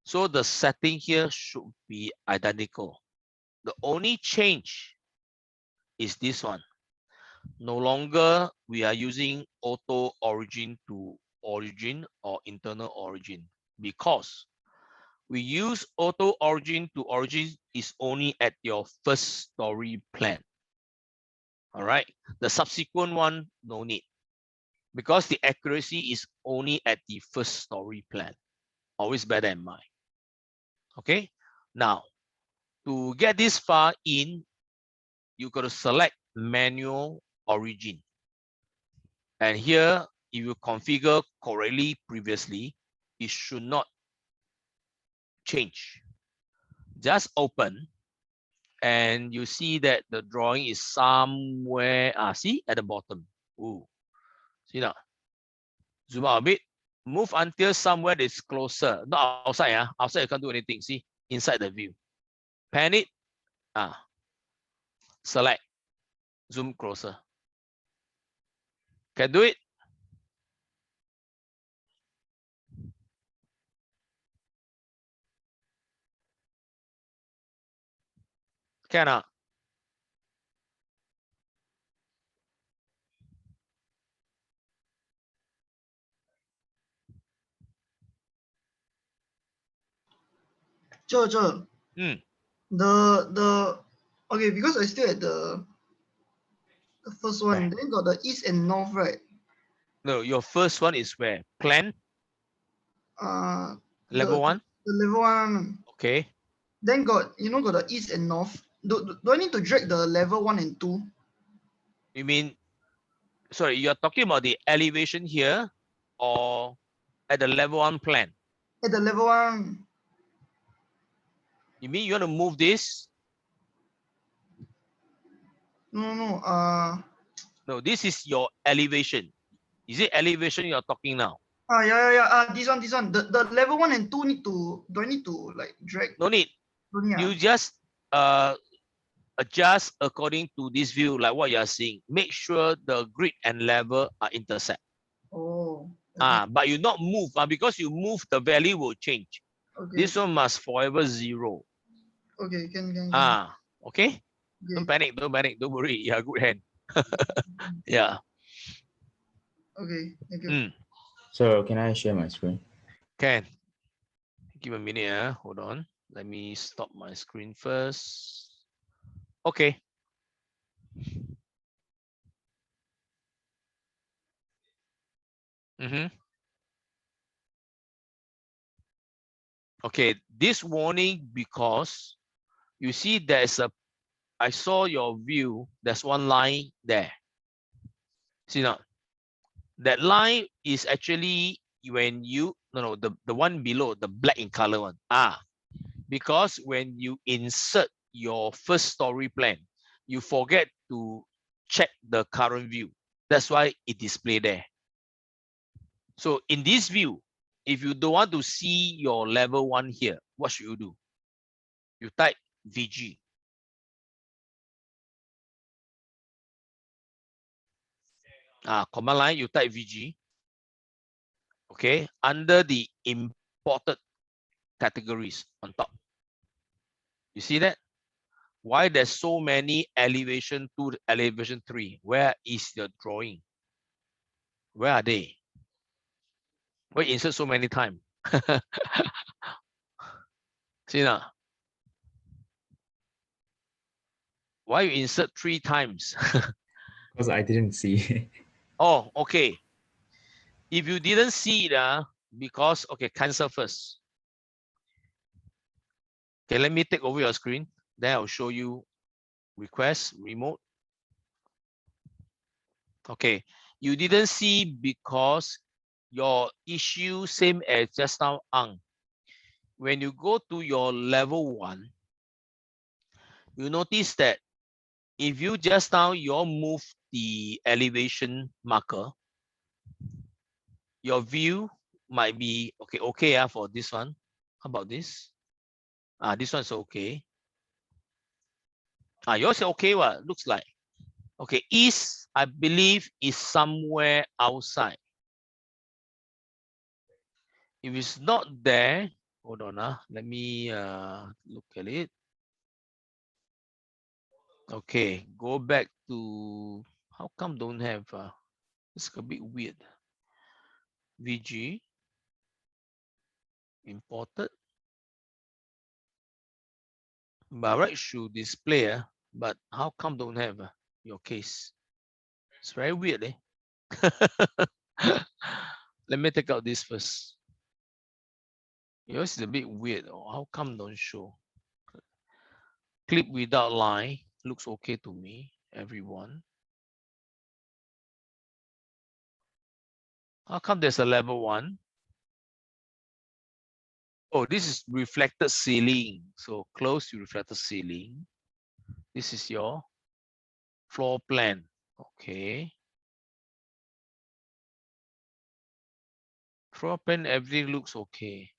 So the setting here should be identical. The only change is this one. No longer we are using auto origin to origin or internal origin, because we use auto origin to origin is only at your first story plan. All right, the subsequent one, no need, because the accuracy is only at the first story plan. Always bear that in mind. Okay, now to get this far in, you got to select manual origin. And here, if you configure correctly previously, it should not change. Just open, and you see that the drawing is somewhere, see at the bottom. Ooh, see now. Zoom out a bit, move until somewhere that's closer, not outside. Outside you can't do anything. See, inside the view. Pan it, select, zoom closer. Can do it. Cannot. Sure. The okay, because I still at the first one. Then got the east and north, right? No, your first one is where? Plan? Level 1? The level 1. Okay. Then got the east and north. Do I need to drag the level 1 and 2? You mean, sorry, you're talking about the elevation here or at the level 1 plan? At the level 1. You mean you want to move this? No. No, this is your elevation. Is it elevation you're talking now? Yeah. This one. The level 1 and 2 do I need to like drag? No need. You just adjust according to this view, like what you are seeing. Make sure the grid and level are intersect. Oh. Okay. But you not move, because you move, the value will change. Okay. This one must forever 0. Okay, can. Okay. Don't panic, don't worry. You are good hand. Yeah. Okay, thank you. So can I share my screen? Can. Give a minute. Hold on. Let me stop my screen first. Okay. Okay, this warning because you see I saw your view, there's one line there. See now, that line is actually when you, the one below, the black in color one. Because when you insert your first story plan, you forget to check the current view. That's why it display there. So in this view, if you don't want to see your level 1 here, what should you do? You type VG. Command line, you type VG. Okay, under the imported categories on top. You see that? Why there's so many elevation 2 to elevation 3? Where is your drawing? Where are they? Why insert so many times? See now? Why you insert 3 times? Because I didn't see. Oh, okay. If you didn't see it, because, okay, cancel first. Okay, let me take over your screen. Then I'll show you request, remote. Okay, you didn't see because your issue same as just now, when you go to your level 1, you notice that if you just now move the elevation marker, your view might be okay for this one. How about this? This one's okay. Yours is okay. What looks like okay? East, I believe, is somewhere outside. If it's not there, hold on. Let me look at it. Okay, go back to, how come don't have, it's a bit weird. VG, imported. By right should display, but how come don't have your case? It's very weird, eh? Let me take out this first. Yours is a bit weird. How come don't show? Clip without line looks okay to me, everyone. How come there's a level 1? Oh, this is reflected ceiling. So close to reflected ceiling. This is your floor plan. Okay. Floor plan, everything looks okay.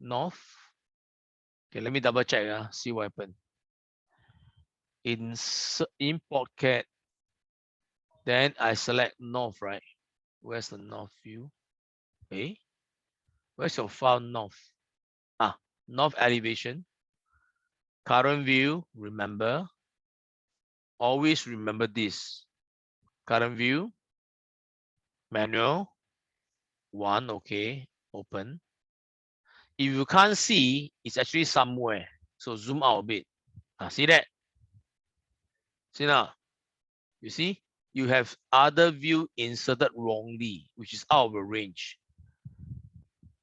North. Okay, let me double check. See what happened. Import CAD. Then I select north, right? Where's the north view? Okay. Where's your file north? North elevation. Current view, remember. Always remember this. Current view. Manual. 1, okay. Open. If you can't see, it's actually somewhere. So zoom out a bit. See that? See now? You see? You have other view inserted wrongly, which is out of the range.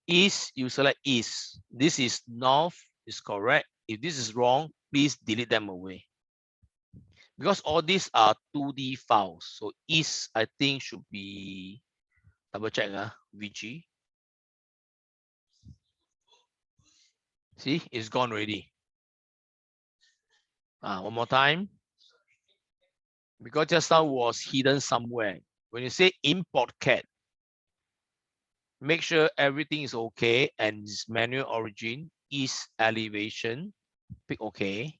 East, you select east. This is north, is correct. If this is wrong, please delete them away. Because all these are 2D files. So east, I think, should be, double check, VG. See, it's gone already. One more time. Because just now was hidden somewhere. When you say import CAD, make sure everything is okay and it's manual origin, is elevation, pick okay.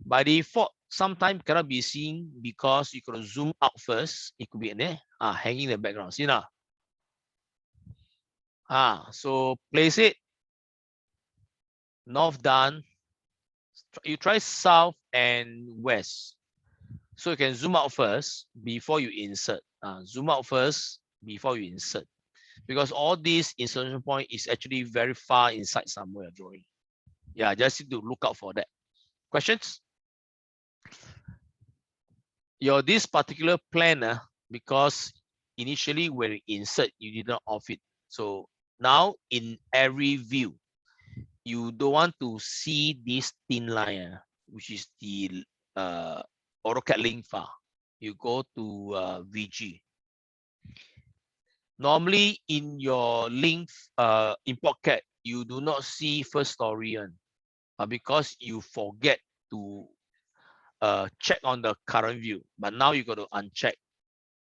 By default, sometimes cannot be seen because you can zoom out first. It could be in there, hanging in the background. See now? So place it. North done. You try south and west. So you can zoom out first before you insert. Zoom out first before you insert. Because all these insertion point is actually very far inside somewhere drawing. Yeah, just need to look out for that. Questions? This particular planner, because initially when you insert, you did not off it. So now in every view, you don't want to see this thin line, which is the AutoCAD link file. You go to VG. Normally in your link import CAD, you do not see first story one, because you forget to check on the current view. But now you got to uncheck,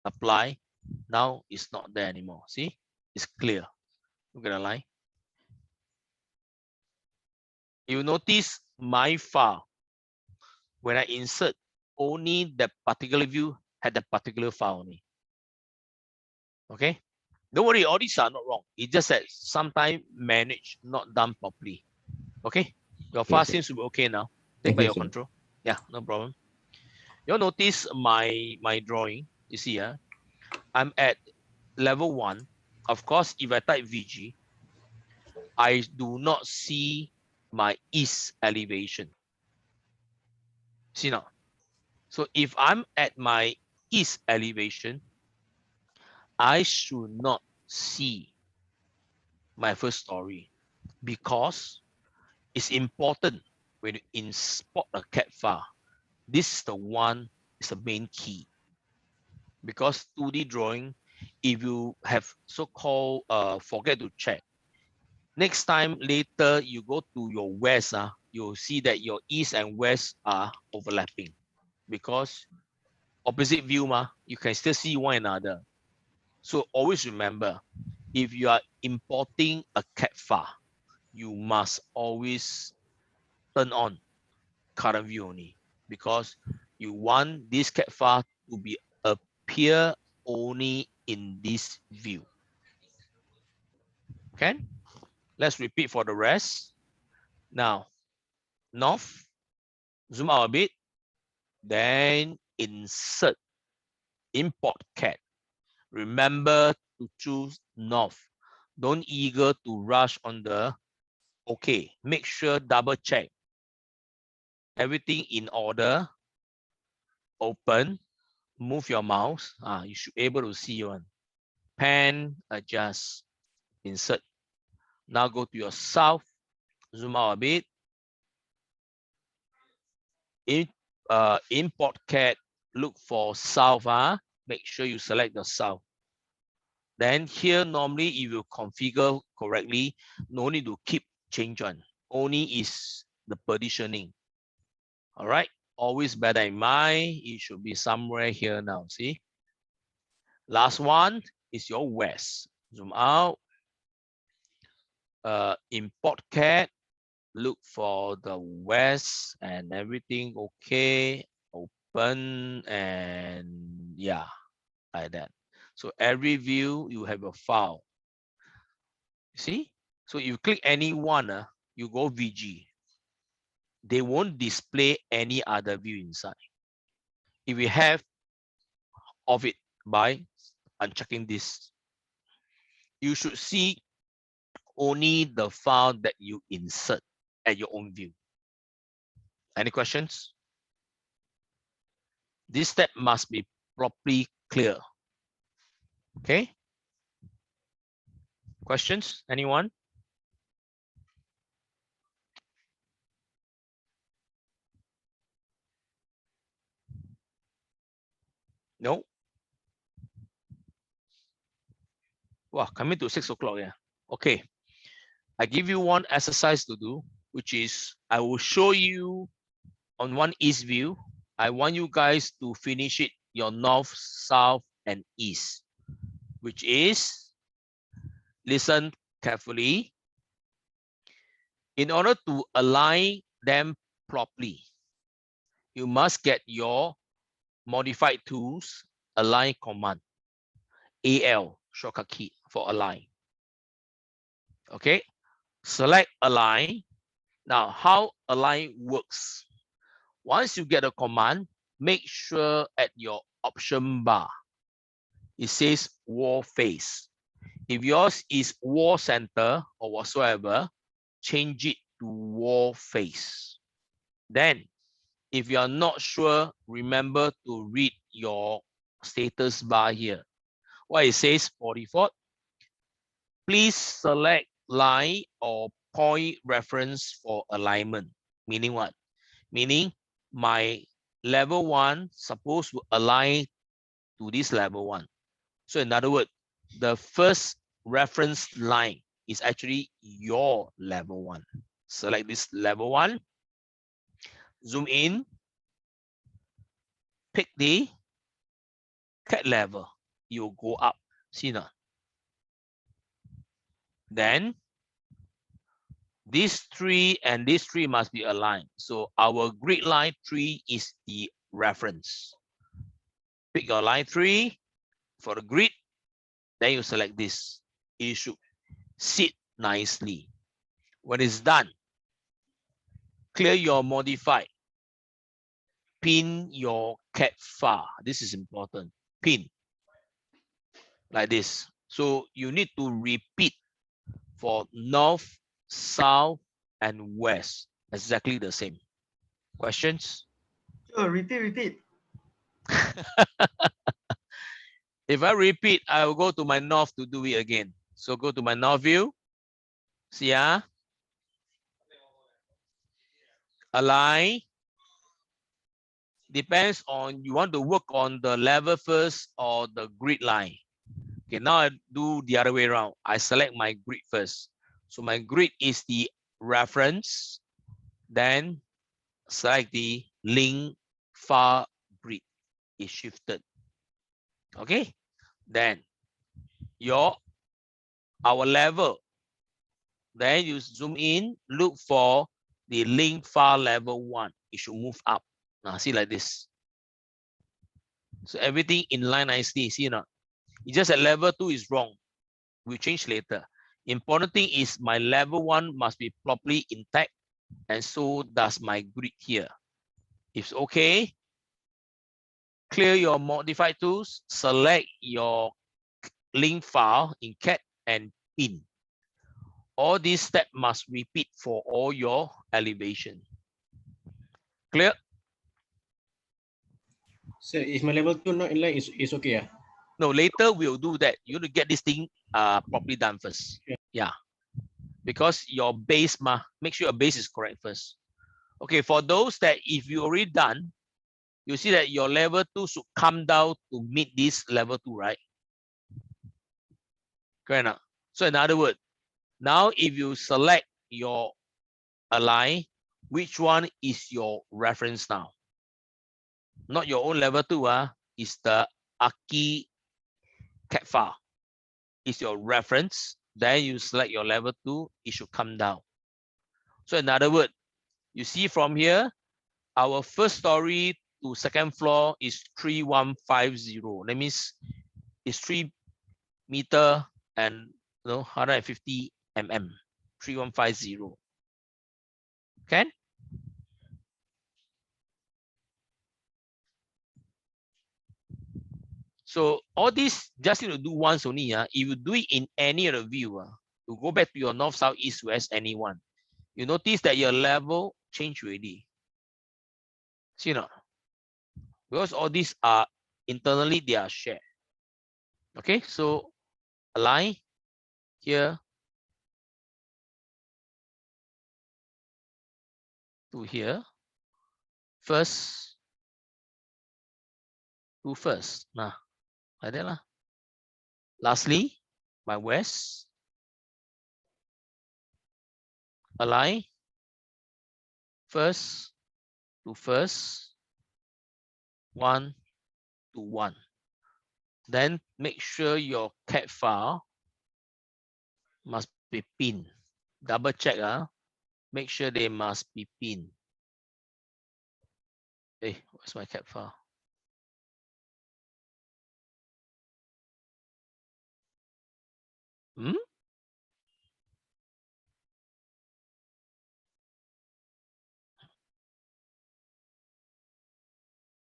apply. Now it's not there anymore. See, it's clear. Look at the line. You notice my file when I insert only that particular view had that particular file only. Okay, don't worry, all these are not wrong. It's just that sometimes managed, not done properly. Okay, your file seems to be okay now. Take by your control. Yeah, no problem. You'll notice my drawing. You see, I'm at level 1. Of course, if I type VG, I do not see my east elevation. See now. So if I'm at my east elevation, I should not see my first story, because it's important when you import a CAD file. This is the one, is the main key. Because 2D drawing, if you have so-called forget to check, next time later you go to your west, you'll see that your east and west are overlapping, because opposite view, you can still see one another. So always remember, if you are importing a CAD file, you must always turn on current view only, because you want this CAD file to be appear only in this view. Okay, let's repeat for the rest. Now, north, zoom out a bit, then insert, import CAD. Remember to choose north. Don't eager to rush on the okay. Make sure double check everything in order. Open, move your mouse. You should be able to see one. Pan, adjust, insert. Now go to your south, zoom out a bit. Import CAD, look for south. Make sure you select the south. Then here, normally, if you configure correctly, no need to keep change one. Only is the positioning. All right. Always bear that in mind. It should be somewhere here now. See. Last one is your west. Zoom out. Import CAD. Look for the west and everything okay. Open and yeah, like that. So every view you have a file. See? So you click any one, you go VG. They won't display any other view inside. If you have of it by unchecking this, you should see only the file that you insert at your own view. Any questions? This step must be properly clear. Okay. Questions? Anyone? No. Wow, coming to 6 o'clock. Yeah. Okay. I give you one exercise to do, which is I will show you on one east view. I want you guys to finish it your north, south, and east, which is, listen carefully. In order to align them properly, you must get your modified tools align command, AL shortcut key for align. Okay, select align. Now, how align works? Once you get a command, make sure at your option bar it says wall face. If yours is wall center or whatsoever, change it to wall face. Then, if you are not sure, remember to read your status bar here. What it says, for default, please select line or point reference for alignment. Meaning what? Meaning my level 1 supposed to align to this level 1. So in other words, the first reference line is actually your level 1. Select this level 1, zoom in, pick the CAD level, you go up. See now. Then these 3 and these 3 must be aligned. So our grid line 3 is the reference. Pick your line 3 for the grid. Then you select this. It should sit nicely. When it's done, clear your modified. Pin your CAD file. This is important. Pin like this. So you need to repeat for north, south, and west. Exactly the same. Questions? Sure, repeat. If I repeat, I will go to my north to do it again. So go to my north view. See, align. Depends on you want to work on the level first or the grid line. Okay, now I do the other way around. I select my grid first. So my grid is the reference. Then select the link far grid is shifted. Okay, then our level. Then you zoom in, look for the link file level 1. It should move up. Now see like this. So everything in line nicely. See now. It's just that level 2 is wrong. We'll change later. Important thing is my level 1 must be properly intact, and so does my grid here. If it's okay, clear your modified tools, select your link file in CAD and pin. All these steps must repeat for all your elevation. Clear? So if my level 2 not in line, is okay. No, later we'll do that. You need to get this thing properly done first. Yeah. Because your base, make sure your base is correct first. Okay, for those that if you already done, you see that your level 2 should come down to meet this level 2, right? Correct enough. So in other words, now if you select your align, which one is your reference now? Not your own level 2, is the Aki CAD file. Is your reference. Then you select your level 2, it should come down. So in other words, you see from here, our first story to second floor is 3150. That means it's 3 meter and 150 mm. 3150. Okay? So all this just need to do once only. If you do it in any other view, you go back to your north, south, east, west, anyone. You notice that your level change already. See not? Because all these are internally they are shared. Okay, so align here to here. First to first. Nah, like that lah. Lastly, my west. Align first to first. 1 to 1. Then make sure your CAD file must be pinned. Double check, make sure they must be pinned. Hey, where's my CAD file?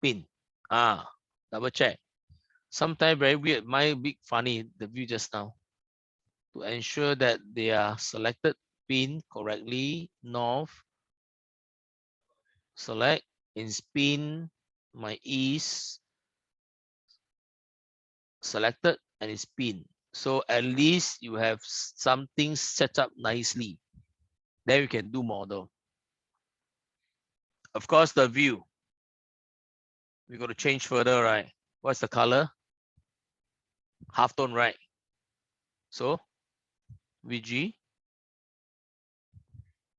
Pin. Double check. Sometimes very weird. My big funny the view just now. To ensure that they are selected, pin correctly, north. Select in spin, my east. Selected and it's pin. So at least you have something set up nicely. Then you can do model. Of course, the view. We're going to change further, right? What's the color? Halftone, right? So VG,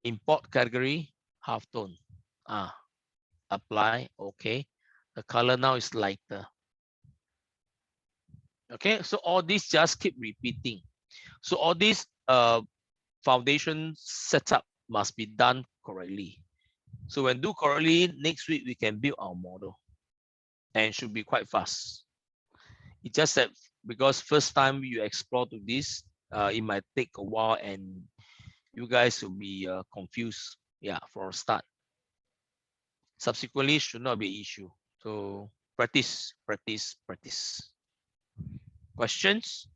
import category, halftone. Apply, okay. The color now is lighter. Okay, so all this just keep repeating. So all this foundation setup must be done correctly. So when do correctly, next week we can build our model. and should be quite fast. It's just that because first time you explore to this, it might take a while and you guys will be confused. Yeah, from start. Subsequently, should not be an issue. So practice, practice, practice. Questions?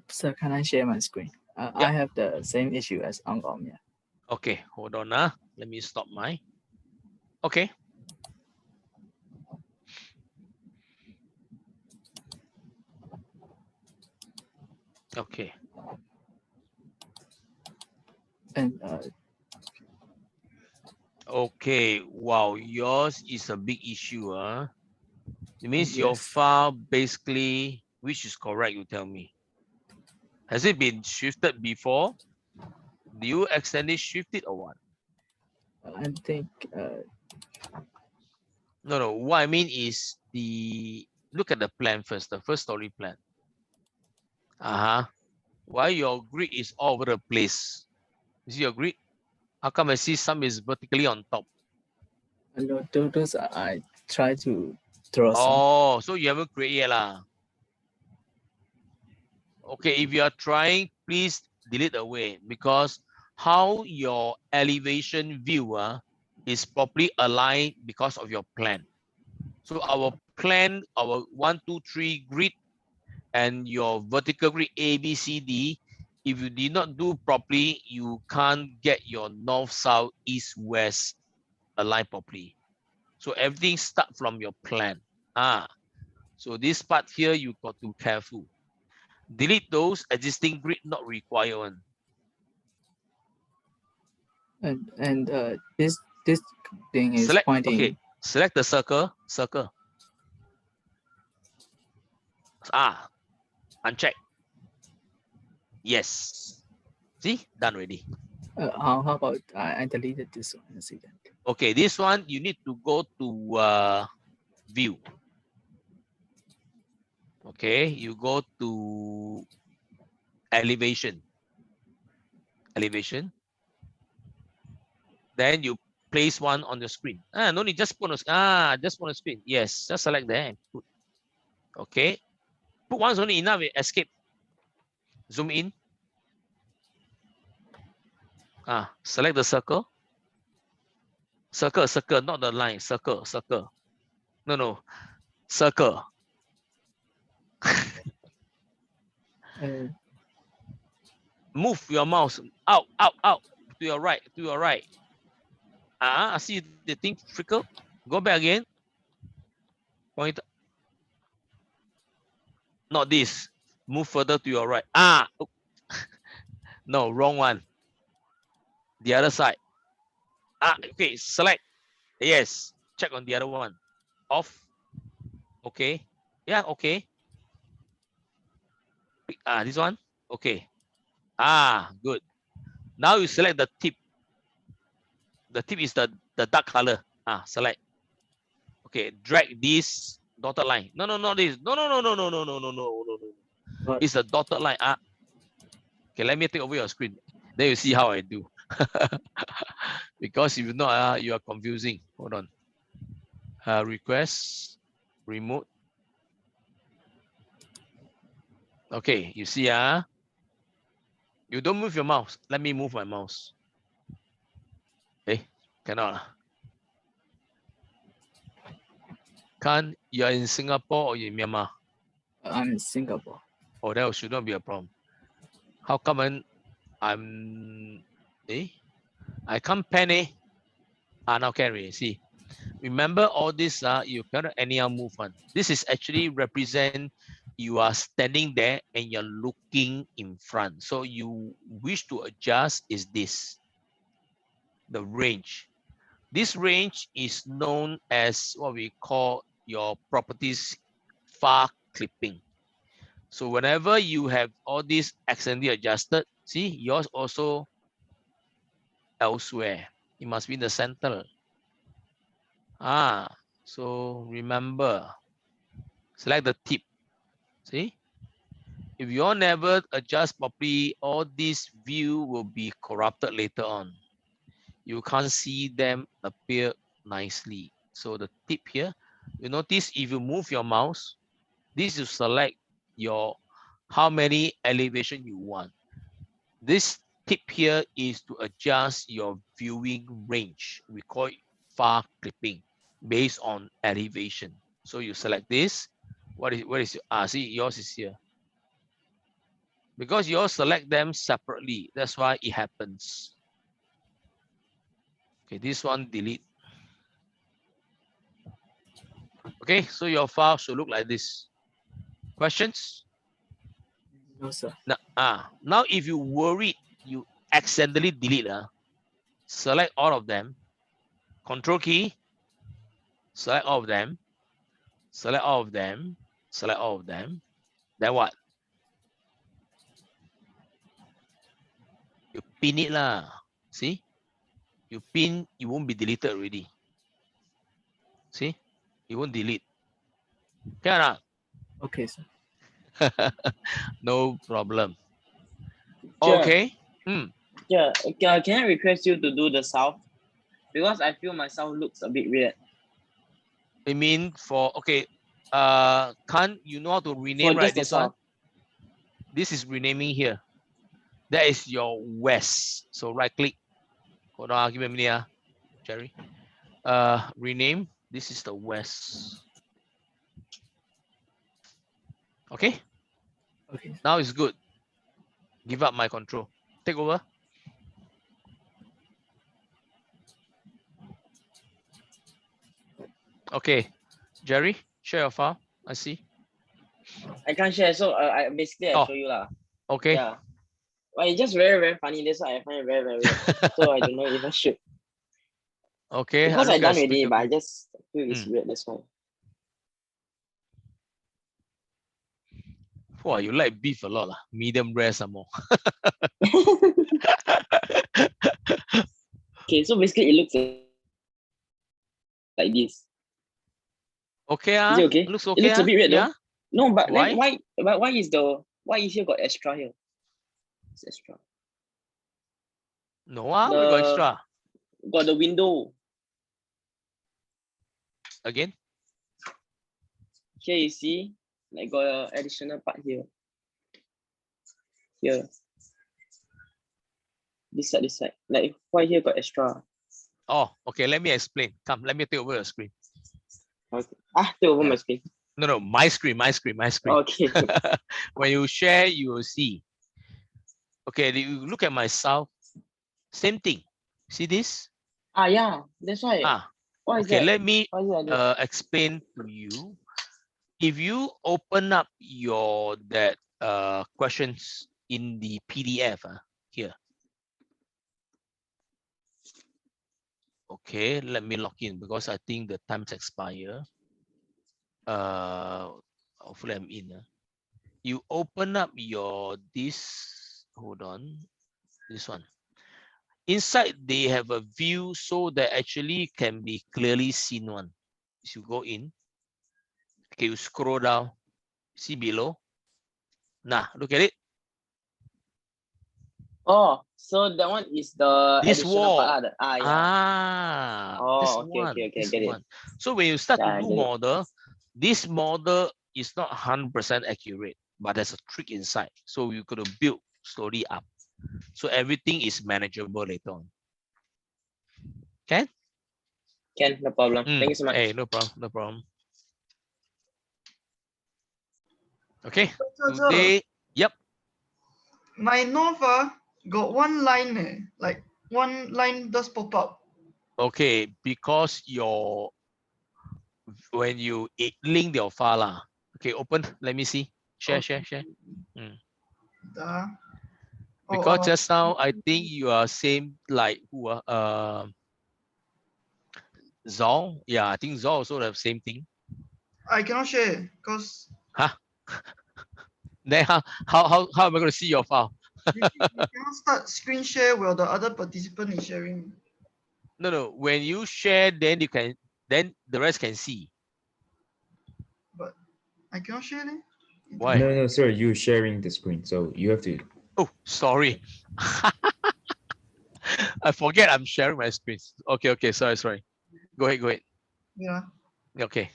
Sir, can I share my screen? I have the same issue as Angom. Yeah. Okay, hold on. Let me stop my. Okay. Okay. And okay. Wow, yours is a big issue. It means your yes. file basically, which is correct, you tell me. Has it been shifted before? Do you accidentally shift it or what? I think No. What I mean is look at the plan first, the first story plan. Why your grid is all over the place? You see your grid? How come I see some is vertically on top? no, those I try to draw some. Oh, so you haven't created yet lah. Okay, if you are trying, please delete away because how your elevation view is properly aligned because of your plan. So our plan, our 1, 2, 3 grid and your vertical grid A, B, C, D, if you did not do properly, you can't get your north, south, east, west aligned properly. So everything start from your plan. So this part here, you got to be careful. Delete those existing grid not required one. And this thing is Select, pointing. okay, select the circle. Uncheck. Yes. See, done already. How about I deleted this one? See that. Okay, this one you need to go to view. Okay, you go to elevation. Then you place one on the screen. No need, just put on just on the screen. Yes, just select there and put. Okay, put once only enough. Escape. Zoom in. Select the circle. Circle, not the line. Circle. No. Circle. Move your mouse out to your right. I see the thing flicker. Go back again. Point. Not this. Move further to your right. No, wrong one. The other side. Okay, select. Yes. Check on the other one. Off. Okay. Yeah, okay. This one. Okay. Good. Now you select the tip. The tip is the dark color. Select. Okay, drag this dotted line. No, not this. No. It's a dotted line. Okay, let me take over your screen. Then you see how I do. Because if not, you are confusing. Hold on. Request, remote. Okay, you see, you don't move your mouse. Let me move my mouse. Cannot. Can't. You're in Singapore or in Myanmar? I'm in Singapore. Oh, that should not be a problem. How come I can't pen now can we see? Remember all this, you cannot anyhow move one. This is actually represent you are standing there and you're looking in front. So you wish to adjust is this, the range. This range is known as what we call your properties far clipping. So whenever you have all these accidentally adjusted, see yours also elsewhere. It must be in the center. So remember, select the tip. See, if you all never adjust properly, all this view will be corrupted later on. you can't see them appear nicely. So the tip here, you notice if you move your mouse, this you select your how many elevation you want. This tip here is to adjust your viewing range. We call it far clipping based on elevation. So you select this. What is see yours is here. Because you all select them separately, that's why it happens. Okay, this one delete. Okay, so your file should look like this. Questions? No, sir. Now if you worried you accidentally delete, select all of them, control key, select all of them, select all of them, select all of them. Then what? You pin it lah. See? You pin, it won't be deleted already. See? It won't delete. Okay or not? Okay, sir. No problem. Sure. Okay. Yeah, can I request you to do the south? Because I feel my south looks a bit weird. I mean for okay. Can't you know how to rename For right just the this one? south. This is renaming here. That is your west. So right click. Hold on, give me a minute, Jerry. Rename. This is the west. Okay. Okay. Now it's good. Give up my control. Take over. Okay, Jerry, share your file. I see. I can't share, so I basically I Oh. show you lah. Okay. Yeah. Well, it's just very, very funny. That's why I find it very, very weird. So I don't know if I should. Okay. Because I look done at already, speaker but I view. just feel it's weird, that's why. Wow, you like beef a lot, lah. Medium rare some more. Okay, so basically it looks like this. Okay, Is it okay? looks It okay. looks a bit weird Yeah. though. No, but Why? then why is here got extra here? It's extra. No, we got extra. Got the window. Again. Here you see, like got an additional part here. Here. This side. Like why here got extra? Oh, okay. Let me explain. Come, let me take over your screen. Okay. Take over my screen. No, my screen. Okay. When you share, you will see. Okay, you look at my south. Same thing. See this? Yeah, that's why. Why is Okay, that? let me Why is it like that? explain to you. If you open up your questions in the PDF here. Okay, let me log in because I think the time's expire. Hopefully I'm in. You open up your hold on, this one. Inside they have a view so that actually can be clearly seen one. If you go in, okay, you scroll down, see below. Nah, look at it. Oh, so that one is the This additional wall. part. Yeah. This Okay, one. okay, This get it. one. So when you start Yeah, I to do get it. model, this model is not 100% accurate, but there's a trick inside. So you could build slowly up. So everything is manageable later on. Okay? Can, no problem. Thank you so much. Hey, no problem. Okay. Sir, Today, yep. my north got one line like one line just pop up. Okay, because when you link your file, okay, open. Let me see. Share. Because just now I think you are same like who Zol. Yeah, I think Zol also have same thing. I cannot share because. Then how am I going to see your file? You cannot start screen share while the other participant is sharing. No. When you share, then the rest can see. But I cannot share then. Why? No, sir. You're sharing the screen, so you have to. Oh, sorry. I forget I'm sharing my screen. Okay, sorry. Go ahead. Yeah. Okay.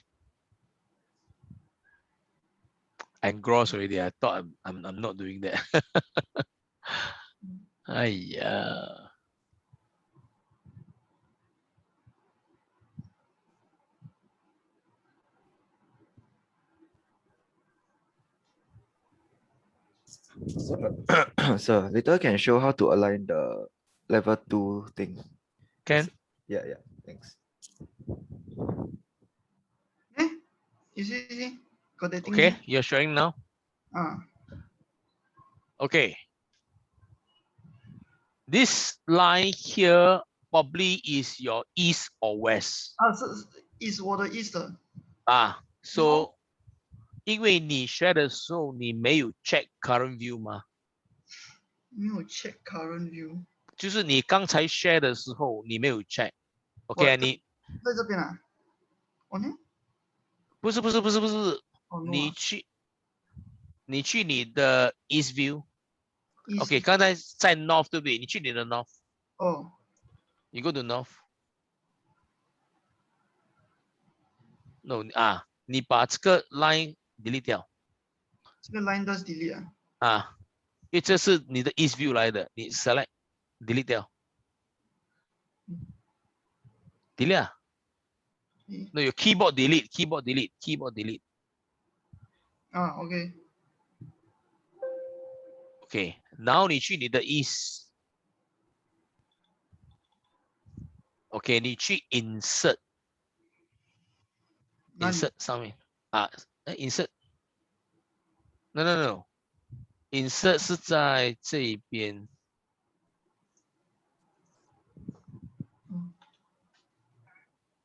I engrossed already. I thought I'm not doing that. Ayya. So later can show how to align the level 2 thing. Can? Yeah, thanks. You see? Got that thing Okay, there? you're sharing now. Okay. This line here probably is your east or west. 是我的 east 的。So 因为你 share 的时候你没有 check current view 吗？没有 check current view。就是你刚才 share 的时候你没有 check。OK， 你在这边啊？哦呢？不是，你去你的 east view。OK， 刚才在 north 对不对？你去你的 north。哦。You go to north。No 你把这个 line delete 掉。这个 line does delete 因为这是你的 east view 来的，你 select delete 掉。delete No, your keyboard delete. OK。OK， 然后你去你的 east。OK， 你去 insert 上面insert。No. insert 是在这一边。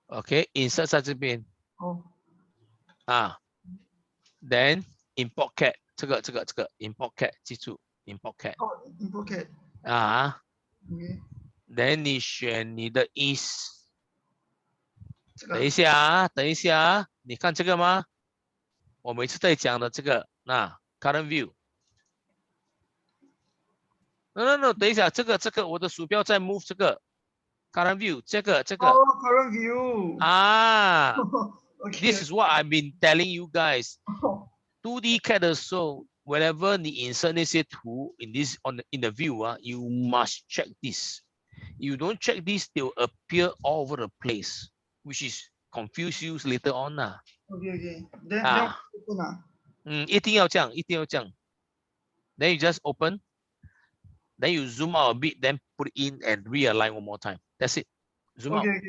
OK，insert 在这边。Then import CAD 这个 import CAD 记住 import CAD。import CAD。Then 你选你的 east。等一下，你看这个吗？我每次在讲的这个current view。No， 等一下，这个我的鼠标在 move 这个 current view， 这个。current view。This is what I've been telling you guys. 2D CAD 的时候 whenever 你 insert 那些图 in the view you must check this. You don't check this, they will appear all over the place, which is confuse you later on OK。一定要这样。Then you just open, then you zoom out a bit, then put it in and realign one more time. That's it. Zoom out. OK，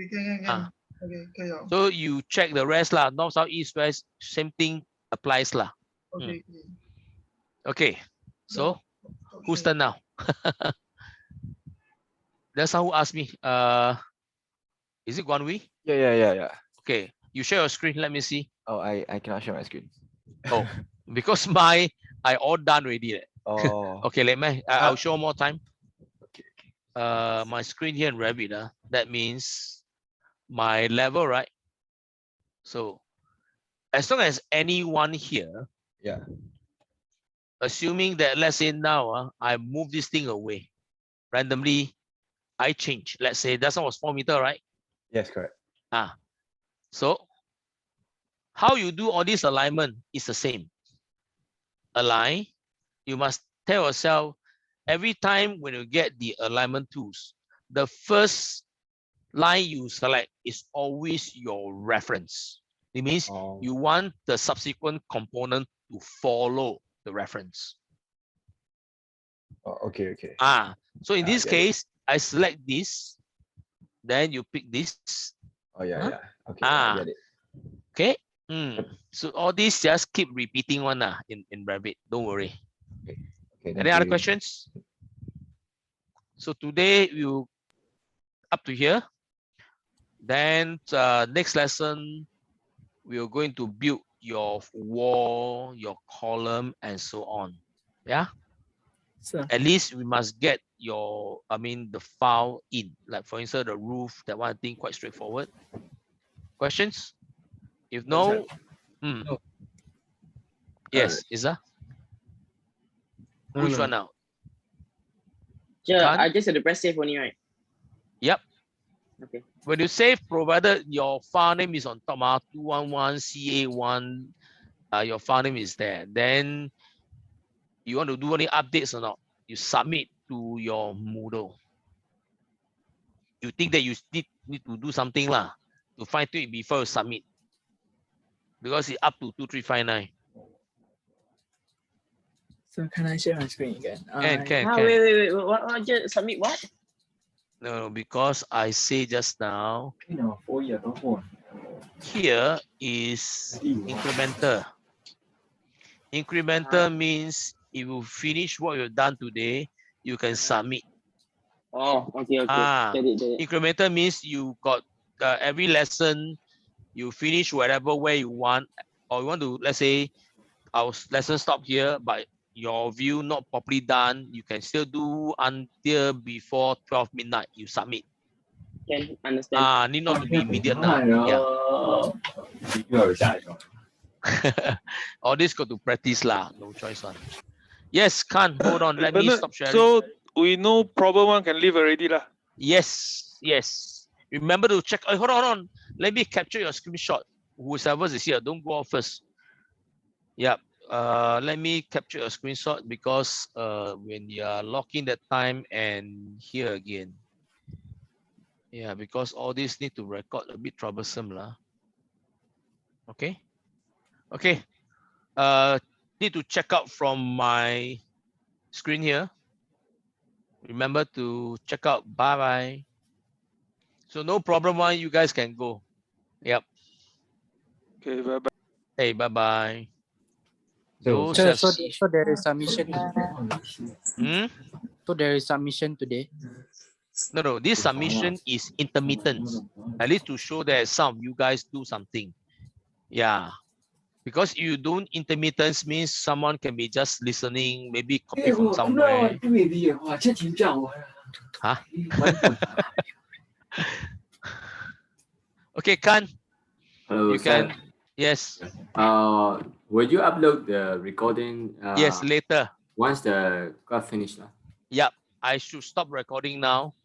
可以了。So you check the rest lah, north, south, east, west, same thing applies lah. Okay. So who's turn now? That's how who asked me. Is it Guan Wei? Yeah. Okay, you share your screen. Let me see. Oh, I cannot share my screen. Oh, because I all done already. Oh. Okay, let me. I'll show one more time. Okay. My screen here in Rabbit. That means my level, right? So as long as anyone here. Yeah. Assuming that let's say now I move this thing away randomly. I change. Let's say that one was 4 meters, right? Yes, correct. So how you do all this alignment is the same. Align. You must tell yourself every time when you get the alignment tools, the first line you select is always your reference. It means you want the subsequent component to follow the reference. Okay. So in this case, I select this, then you pick this. Oh yeah. Okay, I get it. Okay. So all this just keep repeating one in Rabbit. Don't worry. Okay. Any other questions? So today you up to here. Then next lesson we are going to build your wall, your column, and so on. Yeah. Sir. At least we must get the file in. Like for instance, the roof, that one thing quite straightforward. Questions? If no, No. Yes, Isa? Which one now? Yeah, I just had to press save only, right? Yep. Okay. When you save, provided your file name is on top, 211 CA1, your file name is there. Then you want to do any updates or not? You submit to your Moodle. You think that you need to do something lah to fine tune it before you submit, because it's up to 2359. So can I share my screen again? Can. Wait. What? Just submit what? No, because I say just now, here is incremental. Incremental means if you finish what you've done today, you can submit. Oh, okay. Get it. Incremental means you got every lesson, you finish whatever way you want, or you want to, let's say, our lesson stop here, but your view not properly done, you can still do until before 12 midnight, you submit. Can understand. Need not to be immediate now. Yeah. All this got to practice lah, no choice one. Yes, can't hold on. Let me stop sharing. So we know problem one can leave already lah. Yes. Remember to check. Hold on. Let me capture your screenshot. Whoever is here, don't go off first. Yep. Let me capture a screenshot because when you are locking that time and here again. Yeah, because all this need to record, a bit troublesome lah. Okay. Need to check out from my screen here. Remember to check out. Bye. So no problem, one you guys can go. Yep. Okay, bye. Hey, bye. So there is submission. So there is submission today. No. This submission is intermittent. At least to show that some of you guys do something. Yeah. Because you don't intermittence means someone can be just listening, maybe copy from somewhere. Huh? Okay, Khan. Hello, you sir. can. Yes. Will you upload the recording? Yes, later. Once the class finished. Yep. I should stop recording now.